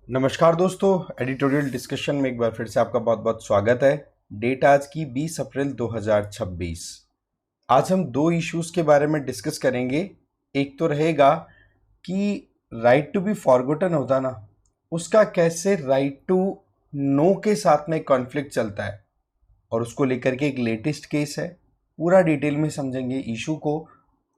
नमस्कार दोस्तों, editorial discussion में एक बार फिर से आपका बहुत बहुत स्वागत है। डेट आज की 20 अप्रैल 2026। आज हम दो इश्यूज के बारे में डिस्कस करेंगे। एक तो रहेगा कि राइट टू बी फॉरगॉटन होता ना, उसका कैसे राइट टू नो के साथ में कॉन्फ्लिक्ट चलता है, और उसको लेकर के एक लेटेस्ट केस है। पूरा डिटेल में समझेंगे इशू को,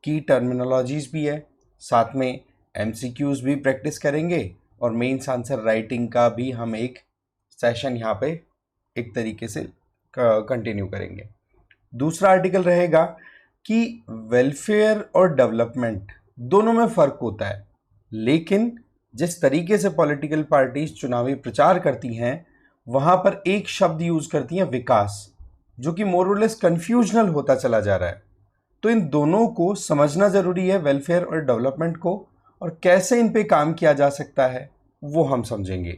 की टर्मिनोलॉजीज भी है, साथ में एमसीक्यूज भी प्रैक्टिस करेंगे और मेंस आंसर राइटिंग का भी हम एक सेशन यहाँ पे एक तरीके से कंटिन्यू करेंगे। दूसरा आर्टिकल रहेगा कि वेलफेयर और डेवलपमेंट दोनों में फ़र्क होता है, लेकिन जिस तरीके से पॉलिटिकल पार्टीज चुनावी प्रचार करती हैं वहाँ पर एक शब्द यूज़ करती हैं विकास, जो कि मोर और लेस कन्फ्यूजनल होता चला जा रहा है। तो इन दोनों को समझना ज़रूरी है, वेलफेयर और डेवलपमेंट को, और कैसे इन पे काम किया जा सकता है वो हम समझेंगे।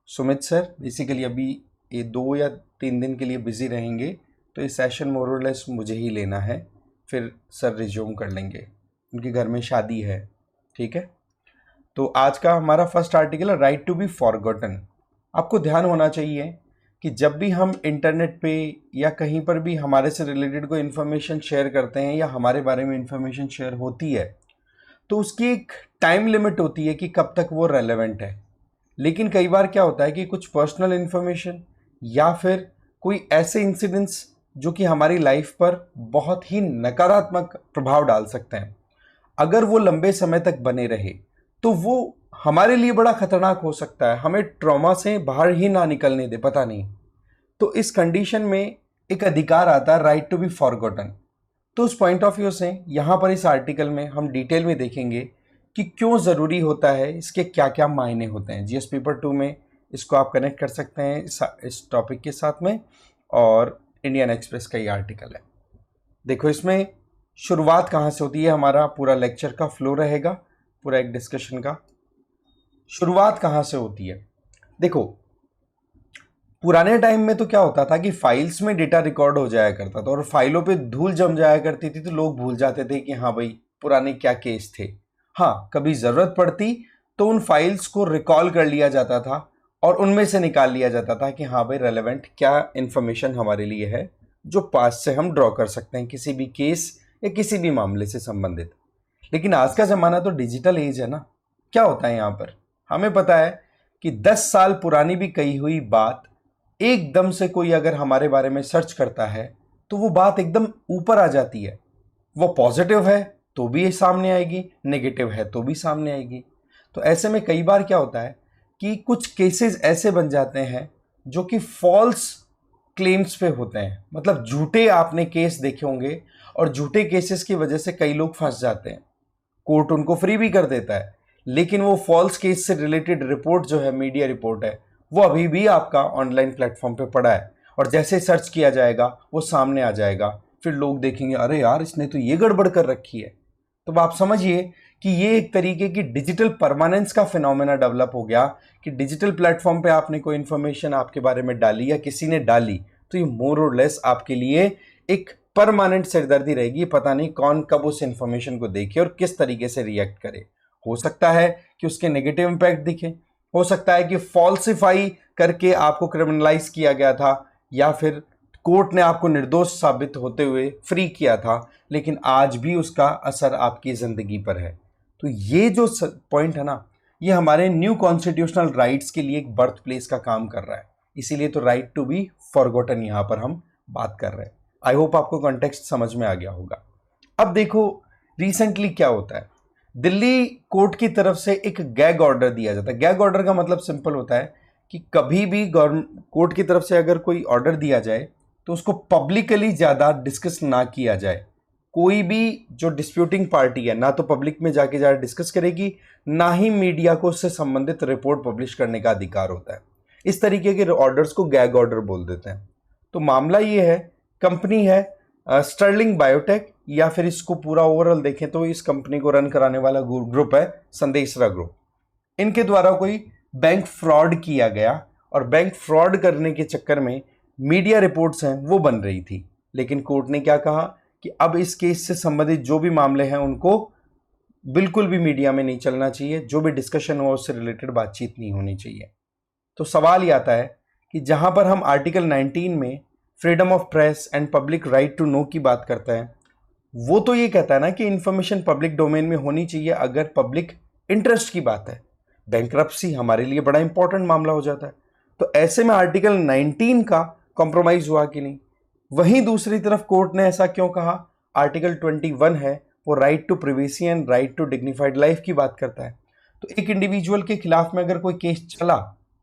सुमित सर बेसिकली अभी ये 2 या 3 दिन के लिए बिजी रहेंगे, तो ये सेशन मोर और लेस मुझे ही लेना है, फिर सर रिज्यूम कर लेंगे, उनके घर में शादी है। ठीक है, तो आज का हमारा फर्स्ट आर्टिकल है राइट टू बी फॉरगॉटन। आपको ध्यान होना चाहिए कि जब भी हम इंटरनेट पे या कहीं पर भी हमारे से रिलेटेड कोई इन्फॉर्मेशन शेयर करते हैं या हमारे बारे में इन्फॉर्मेशन शेयर होती है, तो उसकी एक टाइम लिमिट होती है कि कब तक वो रेलेवेंट है। लेकिन कई बार क्या होता है कि कुछ पर्सनल इन्फॉर्मेशन या फिर कोई ऐसे इंसिडेंट्स जो कि हमारी लाइफ पर बहुत ही नकारात्मक प्रभाव डाल सकते हैं, अगर वो लंबे समय तक बने रहे तो वो हमारे लिए बड़ा खतरनाक हो सकता है, हमें ट्रॉमा से बाहर ही ना निकलने दे, पता नहीं। तो इस कंडीशन में एक अधिकार आता है राइट टू बी फॉरगॉटन। तो उस पॉइंट ऑफ व्यू से यहाँ पर इस आर्टिकल में हम डिटेल में देखेंगे कि क्यों ज़रूरी होता है, इसके क्या क्या मायने होते हैं। जीएस पेपर 2 में इसको आप कनेक्ट कर सकते हैं इस टॉपिक के साथ में, और इंडियन एक्सप्रेस का ये आर्टिकल है। देखो इसमें शुरुआत कहाँ से होती है, हमारा पूरा लेक्चर का फ्लो रहेगा, पूरा एक डिस्कशन का शुरुआत कहाँ से होती है। देखो पुराने टाइम में तो क्या होता था कि फाइल्स में डेटा रिकॉर्ड हो जाया करता था, और फाइलों पे धूल जम जाया करती थी, तो लोग भूल जाते थे कि हाँ भाई पुराने क्या केस थे। हाँ, कभी ज़रूरत पड़ती तो उन फाइल्स को रिकॉल कर लिया जाता था और उनमें से निकाल लिया जाता था कि हाँ भाई रेलेवेंट क्या इन्फॉर्मेशन हमारे लिए है जो पास्ट से हम ड्रॉ कर सकते हैं किसी भी केस या किसी भी मामले से संबंधित। लेकिन आज का ज़माना तो डिजिटल एज है ना। क्या होता है यहाँ पर, हमें पता है कि 10 साल पुरानी भी कही हुई बात एकदम से कोई अगर हमारे बारे में सर्च करता है तो वो बात एकदम ऊपर आ जाती है। वो पॉजिटिव है तो भी सामने आएगी, नेगेटिव है तो भी सामने आएगी। तो ऐसे में कई बार क्या होता है कि कुछ केसेस ऐसे बन जाते हैं जो कि फॉल्स क्लेम्स पे होते हैं, मतलब झूठे आपने केस देखे होंगे, और झूठे केसेस की वजह से कई लोग फंस जाते हैं। कोर्ट उनको फ्री भी कर देता है, लेकिन वो फॉल्स केस से रिलेटेड रिपोर्ट जो है, मीडिया रिपोर्ट है, वो अभी भी आपका ऑनलाइन प्लेटफॉर्म पे पड़ा है, और जैसे सर्च किया जाएगा वो सामने आ जाएगा। फिर लोग देखेंगे अरे यार इसने तो ये गड़बड़ कर रखी है। तो आप समझिए कि ये एक तरीके की डिजिटल परमानेंस का फिनोमेना डेवलप हो गया कि डिजिटल प्लेटफॉर्म पे आपने कोई इन्फॉर्मेशन आपके बारे में डाली या किसी ने डाली, तो ये मोर और लेस आपके लिए एक परमानेंट सिरदर्दी रहेगी। पता नहीं कौन कब उस इंफॉर्मेशन को देखे और किस तरीके से रिएक्ट करे। हो सकता है कि उसके नेगेटिव इंपैक्ट दिखे, हो सकता है कि फॉल्सिफाई करके आपको क्रिमिनलाइज किया गया था, या फिर कोर्ट ने आपको निर्दोष साबित होते हुए फ्री किया था, लेकिन आज भी उसका असर आपकी ज़िंदगी पर है। तो ये जो पॉइंट है ना, ये हमारे न्यू कॉन्स्टिट्यूशनल राइट्स के लिए एक बर्थ प्लेस का काम कर रहा है। इसीलिए तो राइट टू बी फॉरगॉटन यहाँ पर हम बात कर रहे हैं। आई होप आपको कॉन्टेक्स्ट समझ में आ गया होगा। अब देखो रिसेंटली क्या होता है, दिल्ली कोर्ट की तरफ से एक गैग ऑर्डर दिया जाता है। गैग ऑर्डर का मतलब सिंपल होता है कि कभी भी गवर्नमेंट कोर्ट की तरफ से अगर कोई ऑर्डर दिया जाए तो उसको पब्लिकली ज़्यादा डिस्कस ना किया जाए। कोई भी जो डिस्प्यूटिंग पार्टी है ना तो पब्लिक में जाके ज़्यादा डिस्कस करेगी, ना ही मीडिया को उससे संबंधित रिपोर्ट पब्लिश करने का अधिकार होता है। इस तरीके के ऑर्डर्स को गैग ऑर्डर बोल देते हैं। तो मामला ये है, कंपनी है स्टर्लिंग बायोटेक, या फिर इसको पूरा ओवरऑल देखें तो इस कंपनी को रन कराने वाला ग्रुप है संदेशरा ग्रुप। इनके द्वारा कोई बैंक फ्रॉड किया गया, और बैंक फ्रॉड करने के चक्कर में मीडिया रिपोर्ट्स हैं वो बन रही थी। लेकिन कोर्ट ने क्या कहा कि अब इस केस से संबंधित जो भी मामले हैं उनको बिल्कुल भी मीडिया में नहीं चलना चाहिए, जो भी डिस्कशन हो उससे रिलेटेड बातचीत नहीं होनी चाहिए। तो सवाल ये आता है कि जहां पर हम आर्टिकल 19 में freedom of press and public right to know की बात करते हैं, वो तो ये कहता है ना कि इंफॉर्मेशन पब्लिक डोमेन में होनी चाहिए अगर पब्लिक इंटरेस्ट की बात है। बैंक्रप्सी हमारे लिए बड़ा इंपॉर्टेंट मामला हो जाता है। तो ऐसे में आर्टिकल 19 का कॉम्प्रोमाइज हुआ कि नहीं। वहीं दूसरी तरफ कोर्ट ने ऐसा क्यों कहा, आर्टिकल 21 है, वो right to privacy and right to dignified life की बात करता है। तो एक इंडिविजुअल के खिलाफ में अगर कोई केस चला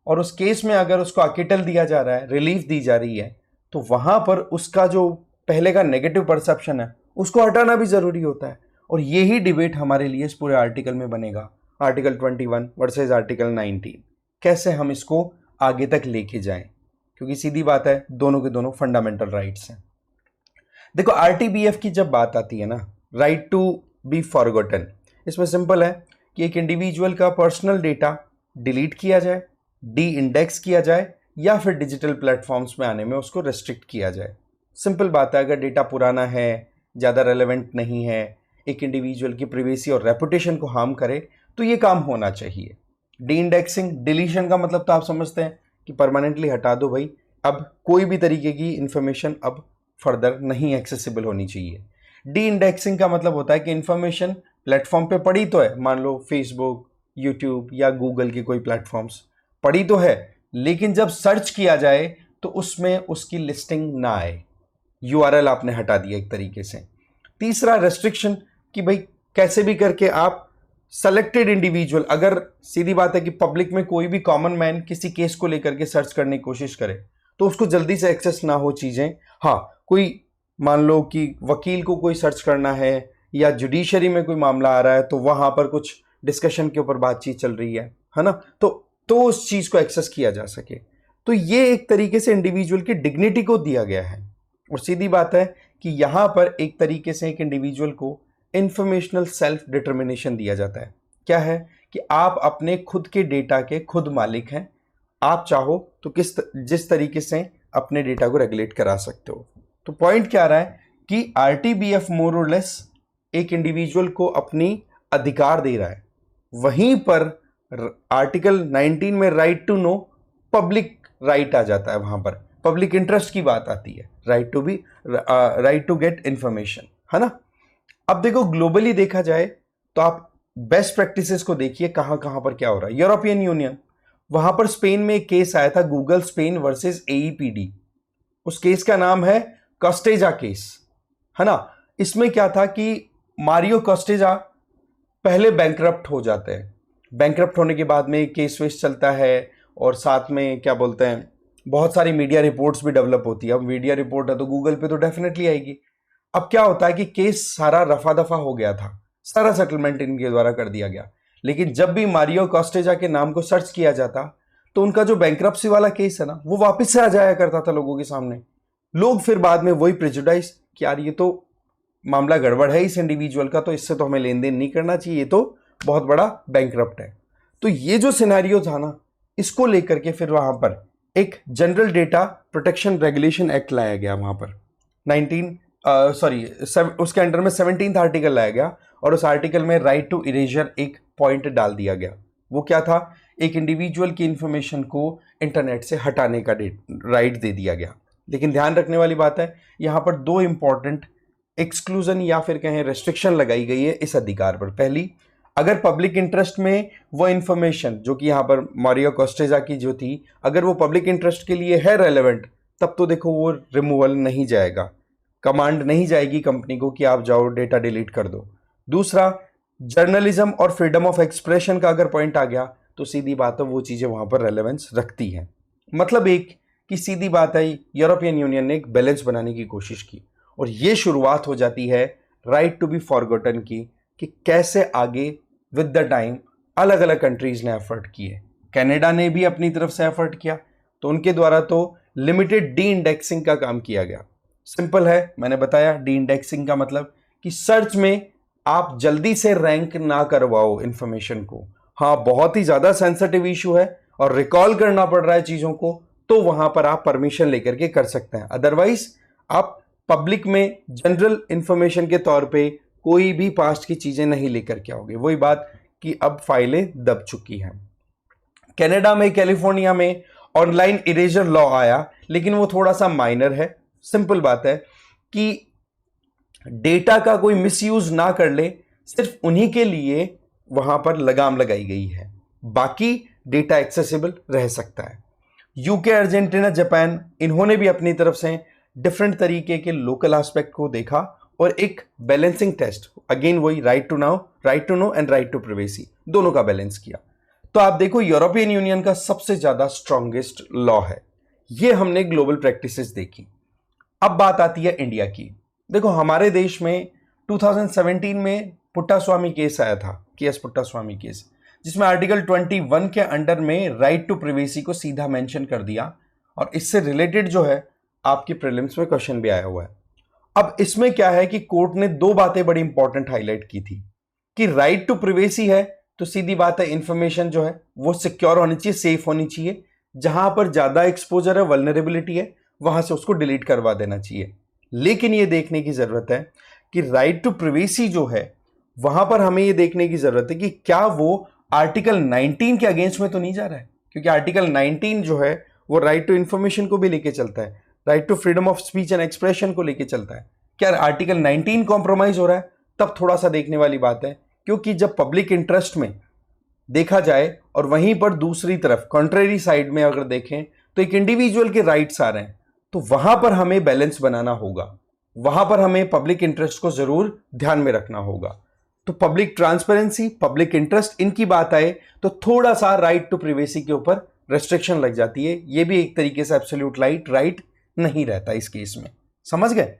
और उस केस में अगर उसको अकेटल दिया जा रहा है, रिलीफ दी जा रही है, तो वहां पर उसका जो पहले का नेगेटिव परसेप्शन है उसको हटाना भी जरूरी होता है। और यही डिबेट हमारे लिए इस पूरे आर्टिकल में बनेगा, आर्टिकल 21 वर्सेस आर्टिकल 19, कैसे हम इसको आगे तक लेके जाएं, क्योंकि सीधी बात है दोनों के दोनों फंडामेंटल राइट्स हैं। देखो आरटीबीएफ की जब बात आती है ना, राइट टू बी फॉरगॉटन, इसमें सिंपल है कि एक इंडिविजुअल का पर्सनल डेटा डिलीट किया जाए, डी इंडेक्स किया जाए, या फिर डिजिटल प्लेटफॉर्म्स में आने में उसको रेस्ट्रिक्ट किया जाए। सिंपल बात है, अगर डेटा पुराना है, ज़्यादा रेलेवेंट नहीं है, एक इंडिविजुअल की प्रिवेसी और रेपुटेशन को हार्म करे, तो ये काम होना चाहिए। डी इंडेक्सिंग, डिलीशन का मतलब तो आप समझते हैं कि परमानेंटली हटा दो भाई, अब कोई भी तरीके की इंफॉर्मेशन अब फर्दर नहीं एक्सेसिबल होनी चाहिए। डी इंडेक्सिंग का मतलब होता है कि इंफॉर्मेशन प्लेटफॉर्म पे पड़ी तो है, मान लो फेसबुक, यूट्यूब या गूगल की कोई प्लेटफॉर्म्स पड़ी तो है, लेकिन जब सर्च किया जाए तो उसमें उसकी लिस्टिंग ना आए, यूआरएल आपने हटा दिया एक तरीके से। तीसरा रेस्ट्रिक्शन, कि भाई कैसे भी करके आप सेलेक्टेड इंडिविजुअल, अगर सीधी बात है कि पब्लिक में कोई भी कॉमन मैन किसी केस को लेकर के सर्च करने की कोशिश करे तो उसको जल्दी से एक्सेस ना हो चीजें। हाँ, कोई मान लो कि वकील को कोई सर्च करना है या जुडिशरी में कोई मामला आ रहा है तो वहां पर कुछ डिस्कशन के ऊपर बातचीत चल रही है ना, तो उस चीज को एक्सेस किया जा सके। तो ये एक तरीके से इंडिविजुअल की डिग्निटी को दिया गया है। और सीधी बात है कि यहां पर एक तरीके से एक इंडिविजुअल को इंफॉर्मेशनल सेल्फ डिटर्मिनेशन दिया जाता है। क्या है कि आप अपने खुद के डेटा के खुद मालिक हैं, आप चाहो तो जिस तरीके से अपने डेटा को रेगुलेट करा सकते हो। तो पॉइंट क्या आ रहा है कि आरटीबीएफ मोर और लेस एक इंडिविजुअल को अपनी अधिकार दे रहा है, वहीं पर आर्टिकल 19 में right to know public right आ जाता है, वहां पर पब्लिक इंटरेस्ट की बात आती है, राइट टू गेट इंफॉर्मेशन, है ना। अब देखो ग्लोबली देखा जाए तो आप बेस्ट प्रैक्टिसेस को देखिए, कहां कहां पर क्या हो रहा है। यूरोपियन यूनियन, वहां पर स्पेन में एक केस आया था, गूगल स्पेन वर्सेस एईपीडी। उस केस का नाम है कॉस्टेजा केस, है ना। इसमें क्या था कि मारियो कॉस्टेजा पहले बैंकरप्ट हो जाते हैं, बैंकरप्ट होने के बाद में केस वेस चलता है और साथ में क्या बोलते हैं बहुत सारी मीडिया रिपोर्ट्स भी डेवलप होती है। अब मीडिया रिपोर्ट है तो गूगल पे तो डेफिनेटली आएगी। अब क्या होता है कि केस सारा रफा दफा हो गया था, सारा सेटलमेंट इनके द्वारा कर दिया गया, लेकिन जब भी मारियो कॉस्टेजा के नाम को सर्च किया जाता तो उनका जो बैंकरप्सी वाला केस है ना वो वापस से आ जाया करता था लोगों के सामने। लोग फिर बाद में वही प्रेजुडाइज कि यार ये तो मामला गड़बड़ है इस इंडिविजुअल का, तो इससे तो हमें लेन देन नहीं करना चाहिए, ये तो बहुत बड़ा बैंकरप्ट है। तो ये जो सिनेरियो था ना, इसको लेकर के फिर वहां पर एक general data protection regulation act लाया गया, वहां पर उसके अंडर में 17th आर्टिकल लाया गया और उस आर्टिकल में राइट टू इरेजर एक पॉइंट डाल दिया गया। वो क्या था, एक इंडिविजुअल की इंफॉर्मेशन को इंटरनेट से हटाने का राइट दे दिया गया। लेकिन ध्यान रखने वाली बात है, यहां पर दो इंपॉर्टेंट एक्सक्लूजन या फिर कहें रेस्ट्रिक्शन लगाई गई है इस अधिकार पर। पहली, अगर पब्लिक इंटरेस्ट में वो इंफॉर्मेशन जो कि यहां पर मारियो कॉस्टेजा की जो थी, अगर वो पब्लिक इंटरेस्ट के लिए है रेलेवेंट, तब तो देखो वो रिमूवल नहीं जाएगा, कमांड नहीं जाएगी कंपनी को कि आप जाओ डेटा डिलीट कर दो। दूसरा, जर्नलिज्म और फ्रीडम ऑफ एक्सप्रेशन का अगर पॉइंट आ गया तो सीधी बात है वो चीजें वहां पर रेलेवेंस रखती हैं। मतलब एक कि सीधी बात है यूरोपियन यूनियन ने एक बैलेंस बनाने की कोशिश की और ये शुरुआत हो जाती है राइट टू बी फॉरगॉटन की, कि कैसे आगे विद द टाइम अलग अलग कंट्रीज ने एफर्ट किए। कनाडा ने भी अपनी तरफ से एफर्ट किया, तो उनके द्वारा तो लिमिटेड डी इंडेक्सिंग का काम किया गया। सिंपल है, मैंने बताया डी इंडेक्सिंग का मतलब कि सर्च में आप जल्दी से रैंक ना करवाओ इंफॉर्मेशन को। हाँ, बहुत ही ज्यादा सेंसिटिव इशू है और रिकॉल करना पड़ रहा है चीजों को, तो वहां पर आप परमिशन लेकर के कर सकते हैं। अदरवाइज आप पब्लिक में जनरल इंफॉर्मेशन के तौर पे कोई भी पास्ट की चीजें नहीं लेकर के आओगे। वही बात कि अब फाइलें दब चुकी हैं। कनाडा में, कैलिफोर्निया में ऑनलाइन इरेजर लॉ आया, लेकिन वो थोड़ा सा माइनर है। सिंपल बात है कि डेटा का कोई मिसयूज ना कर ले, सिर्फ उन्हीं के लिए वहां पर लगाम लगाई गई है, बाकी डेटा एक्सेसिबल रह सकता है। यूके, अर्जेंटीना, जापान, इन्होंने भी अपनी तरफ से डिफरेंट तरीके के लोकल एस्पेक्ट को देखा और एक बैलेंसिंग टेस्ट, अगेन वही right to know and right to privacy, दोनों का बैलेंस किया। तो आप देखो, यूरोपियन यूनियन का सबसे ज्यादा स्ट्रॉन्गेस्ट लॉ है। ये हमने ग्लोबल प्रैक्टिसेस देखी। अब बात आती है इंडिया की। देखो, हमारे देश में 2017 में पुट्टास्वामी केस आया था, केएस पुट्टास्वामी केस, जिसमें आर्टिकल 21 के अंडर में राइट टू प्राइवेसी को सीधा मेंशन कर दिया, और इससे रिलेटेड जो है आपके प्रीलिम्स में क्वेश्चन भी आया हुआ है। अब इसमें क्या है कि कोर्ट ने दो बातें बड़ी इंपॉर्टेंट हाईलाइट की थी कि राइट टू प्राइवेसी है तो सीधी बात है इंफॉर्मेशन जो है वो सिक्योर होनी चाहिए, सेफ होनी चाहिए। जहां पर ज्यादा एक्सपोजर है, वल्नरेबिलिटी है, वहां से उसको डिलीट करवा देना चाहिए। लेकिन ये देखने की जरूरत है कि राइट टू प्राइवेसी जो है वहां पर हमें ये देखने की जरूरत है कि क्या वो आर्टिकल 19 के अगेंस्ट में तो नहीं जा रहा है, क्योंकि आर्टिकल 19 जो है वो राइट टू इंफॉर्मेशन को भी लेके चलता है, right to freedom of speech and expression को लेके चलता है। क्या आर्टिकल 19 कॉम्प्रोमाइज हो रहा है? तब थोड़ा सा देखने वाली बात है, क्योंकि जब पब्लिक इंटरेस्ट में देखा जाए और वहीं पर दूसरी तरफ कॉन्ट्रेरी साइड में अगर देखें तो एक इंडिविजुअल के राइट्स आ रहे हैं, तो वहां पर हमें बैलेंस बनाना होगा, वहां पर हमें पब्लिक इंटरेस्ट को जरूर ध्यान में रखना होगा। तो पब्लिक ट्रांसपेरेंसी, पब्लिक इंटरेस्ट, इनकी बात आए तो थोड़ा सा राइट टू प्राइवेसी के ऊपर रेस्ट्रिक्शन लग जाती है। ये भी एक तरीके से एब्सोल्यूट राइट नहीं रहता इस केस में, समझ गए।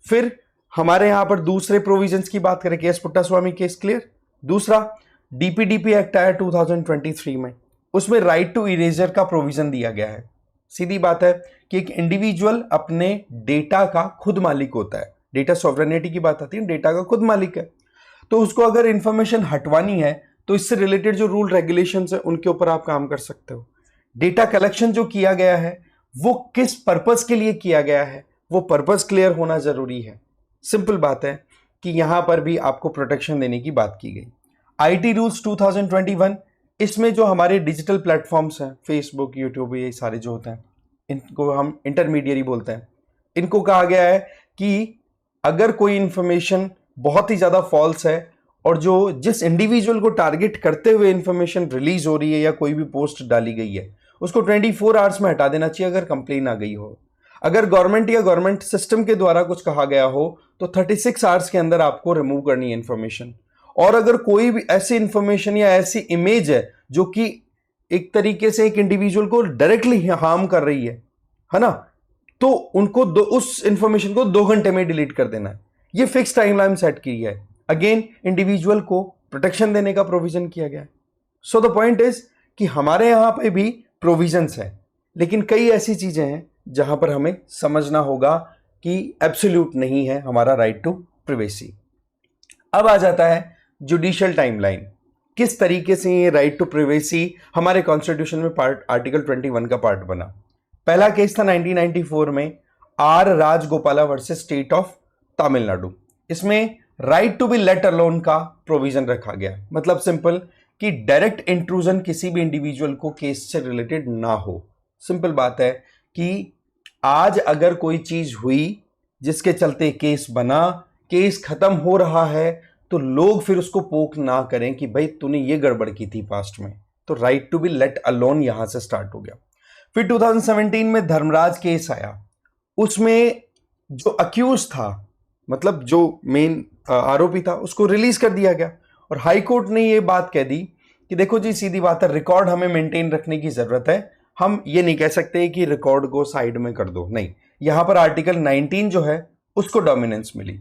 फिर हमारे यहां पर दूसरे प्रोविजंस की बात करें, केएस पुट्टास्वामी केस क्लियर। दूसरा, डीपीडीपी एक्ट आया 2023 में, उसमें राइट टू इरेजर का प्रोविजन दिया गया है। सीधी बात है कि एक इंडिविजुअल अपने डेटा का खुद मालिक होता है, डेटा सॉवरेनिटी की बात आती है, डेटा का खुद मालिक है, तो उसको अगर इंफॉर्मेशन हटवानी है तो इससे रिलेटेड जो रूल रेगुलेशंस है उनके ऊपर आप काम कर सकते हो। डेटा कलेक्शन जो किया गया है वो किस पर्पस के लिए किया गया है, वो पर्पस क्लियर होना जरूरी है। सिंपल बात है कि यहां पर भी आपको प्रोटेक्शन देने की बात की गई। आईटी रूल्स 2021, इसमें जो हमारे डिजिटल प्लेटफॉर्म्स हैं, फेसबुक, यूट्यूब, ये सारे जो होते हैं, इनको हम इंटरमीडियरी बोलते हैं। इनको कहा गया है कि अगर कोई इंफॉर्मेशन बहुत ही ज्यादा फॉल्स है और जो जिस इंडिविजुअल को टारगेट करते हुए इंफॉर्मेशन रिलीज हो रही है या कोई भी पोस्ट डाली गई है, उसको 24 आवर्स में हटा देना चाहिए अगर कंप्लेन आ गई हो। अगर गवर्नमेंट या गवर्नमेंट सिस्टम के द्वारा कुछ कहा गया हो तो 36 आवर्स के अंदर आपको रिमूव करनी है इंफॉर्मेशन। और अगर कोई भी ऐसी इंफॉर्मेशन या ऐसी इमेज है जो कि एक तरीके से एक इंडिविजुअल को डायरेक्टली हार्म कर रही है ना, तो उनको उस इंफॉर्मेशन को 2 घंटे में डिलीट कर देना है। ये फिक्स टाइमलाइन सेट की है। अगेन इंडिविजुअल को प्रोटेक्शन देने का प्रोविजन किया गया है। सो द पॉइंट इज कि हमारे यहां पे भी प्रोविजंस है, लेकिन कई ऐसी चीजें हैं जहां पर हमें समझना होगा कि एब्सोल्यूट नहीं है हमारा राइट टू प्राइवेसी। अब आ जाता है जुडिशियल टाइमलाइन, किस तरीके से ये राइट टू प्राइवेसी हमारे कॉन्स्टिट्यूशन में आर्टिकल 21 का पार्ट बना। पहला केस था 1994 में, R Rajagopala versus state of Tamil Nadu. इसमें right to be let alone का प्रोविजन रखा गया। मतलब सिंपल कि डायरेक्ट इंट्रूजन किसी भी इंडिविजुअल को केस से रिलेटेड ना हो। सिंपल बात है कि आज अगर कोई चीज हुई जिसके चलते केस बना, केस खत्म हो रहा है, तो लोग फिर उसको पोक ना करें कि भाई तूने ये गड़बड़ की थी पास्ट में। तो right to be let alone यहां से स्टार्ट हो गया। फिर 2017 में धर्मराज केस आया, उसमें जो अक्यूज था, मतलब जो मेन आरोपी था, उसको रिलीज कर दिया गया और हाई कोर्ट ने ये बात कह दी कि देखो जी, सीधी बात है, रिकॉर्ड हमें मेंटेन रखने की जरूरत है। हम ये नहीं कह सकते कि रिकॉर्ड को साइड में कर दो, नहीं, यहां पर आर्टिकल 19 जो है उसको डोमिनेंस मिली।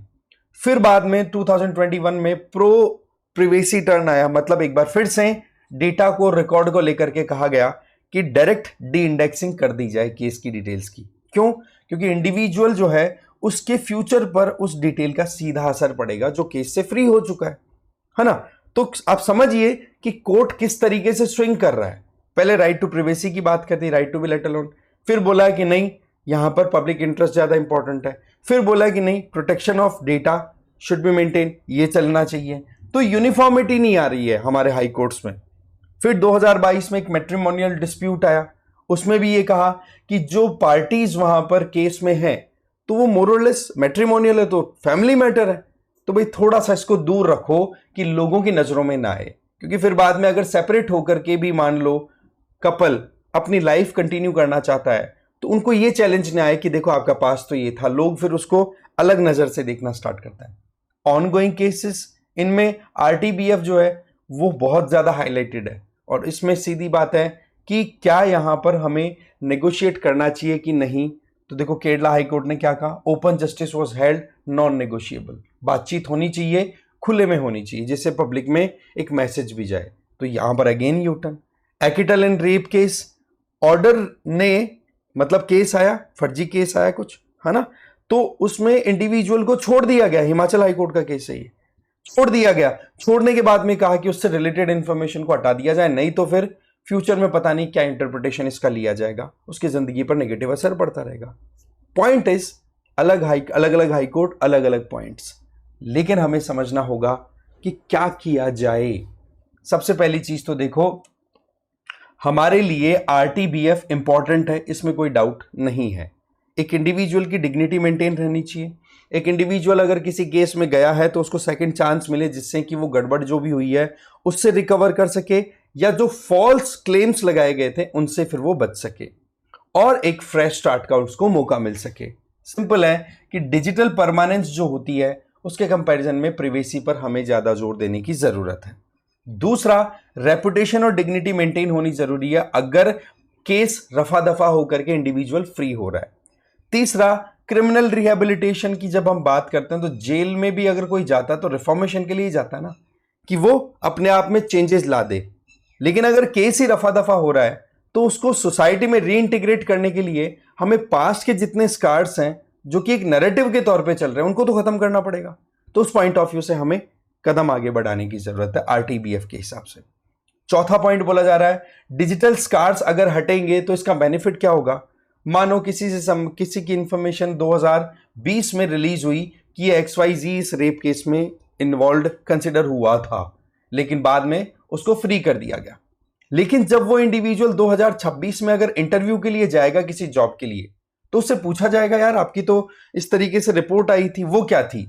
फिर बाद में 2021 में प्रो प्राइवेसी टर्न आया, मतलब एक बार फिर से डेटा को, रिकॉर्ड को लेकर के कहा गया कि डायरेक्ट डी इंडेक्सिंग कर दी जाए केस की डिटेल्स की। क्यों? क्योंकि इंडिविजुअल जो है उसके फ्यूचर पर उस डिटेल का सीधा असर पड़ेगा जो केस से फ्री हो चुका है ना। तो आप समझिए कि कोर्ट किस तरीके से स्विंग कर रहा है। पहले राइट टू प्राइवेसी की बात करती, right to be let alone, फिर बोला कि नहीं यहां पर पब्लिक इंटरेस्ट ज्यादा इंपॉर्टेंट है, फिर बोला कि नहीं protection of data should be maintain, ये चलना चाहिए। तो यूनिफॉर्मिटी नहीं आ रही है हमारे हाई कोर्ट्स में। फिर 2022 में एक मैट्रिमोनियल डिस्प्यूट आया, उसमें भी ये कहा कि जो पार्टीज वहां पर केस में हैं तो वो मोरलेस मैट्रिमोनियल है, तो फैमिली मैटर है, तो भाई थोड़ा सा इसको दूर रखो कि लोगों की नजरों में ना आए। क्योंकि फिर बाद में अगर सेपरेट होकर के भी मान लो कपल अपनी लाइफ कंटिन्यू करना चाहता है तो उनको ये चैलेंज ना आए कि देखो आपका पास तो ये था, लोग फिर उसको अलग नजर से देखना स्टार्ट करता है। ऑनगोइंग केसेस, इनमें आरटीबीएफ जो है वो बहुत ज्यादा हाईलाइटेड है, और इसमें सीधी बात है कि क्या यहां पर हमें नेगोशिएट करना चाहिए कि नहीं। तो देखो केरला हाई कोर्ट ने क्या कहा, open justice was held non negotiable, बातचीत होनी चाहिए, खुले में होनी चाहिए, जिससे पब्लिक में एक मैसेज भी जाए। तो यहां पर again U turn. Acquittal and rape case, order ने मतलब केस आया, फर्जी केस आया कुछ, है ना, तो उसमें इंडिविजुअल को छोड़ दिया गया, हिमाचल हाईकोर्ट का केस है ये, छोड़ दिया गया। छोड़ने के बाद में कहा कि उससे रिलेटेड इंफॉर्मेशन को हटा दिया जाए, नहीं तो फिर फ्यूचर में पता नहीं क्या इंटरप्रिटेशन इसका लिया जाएगा, उसकी जिंदगी पर नेगेटिव असर पड़ता रहेगा। पॉइंट इज अलग अलग हाई कोर्ट, अलग अलग पॉइंट्स, लेकिन हमें समझना होगा कि क्या किया जाए। सबसे पहली चीज तो देखो, हमारे लिए आरटीबीएफ इंपॉर्टेंट है, इसमें कोई डाउट नहीं है। एक इंडिविजुअल की डिग्निटी मेंटेन रहनी चाहिए। एक इंडिविजुअल अगर किसी केस में गया है तो उसको सेकंड चांस मिले, जिससे कि वो गड़बड़ जो भी हुई है उससे रिकवर कर सके, या जो फॉल्स क्लेम्स लगाए गए थे उनसे फिर वो बच सके, और एक फ्रेश स्टार्ट का उसको मौका मिल सके। सिंपल है कि डिजिटल परमानेंस जो होती है उसके कंपैरिजन में प्रिवेसी पर हमें ज्यादा जोर देने की जरूरत है। दूसरा, रेपुटेशन और डिग्निटी मेंटेन होनी जरूरी है अगर केस रफा दफा होकर के इंडिविजुअल फ्री हो रहा है। तीसरा, क्रिमिनल रिहेबिलिटेशन की जब हम बात करते हैं तो जेल में भी अगर कोई जाता है तो रिफॉर्मेशन के लिए जाता है ना, कि वो अपने आप में चेंजेस ला दे। लेकिन अगर केस ही रफा दफा हो रहा है तो उसको सोसाइटी में रीइंटीग्रेट करने के लिए हमें पास्ट के जितने स्कार्स हैं जो कि एक नैरेटिव के तौर पे चल रहे हैं उनको तो खत्म करना पड़ेगा। तो उस पॉइंट ऑफ व्यू से हमें कदम आगे बढ़ाने की जरूरत है आरटीबीएफ के हिसाब से। चौथा पॉइंट बोला जा रहा है, डिजिटल स्कार्स अगर हटेंगे तो इसका बेनिफिट क्या होगा। मानो किसी की इंफॉर्मेशन 2020 में रिलीज हुई कि ये XYZ इस रेप केस में इन्वॉल्व कंसिडर हुआ था, लेकिन बाद में उसको फ्री कर दिया गया। लेकिन जब वो इंडिविजुअल 2026 में अगर इंटरव्यू के लिए जाएगा किसी जॉब के लिए, तो उससे पूछा जाएगा यार आपकी तो इस तरीके से रिपोर्ट आई थी, वो क्या थी,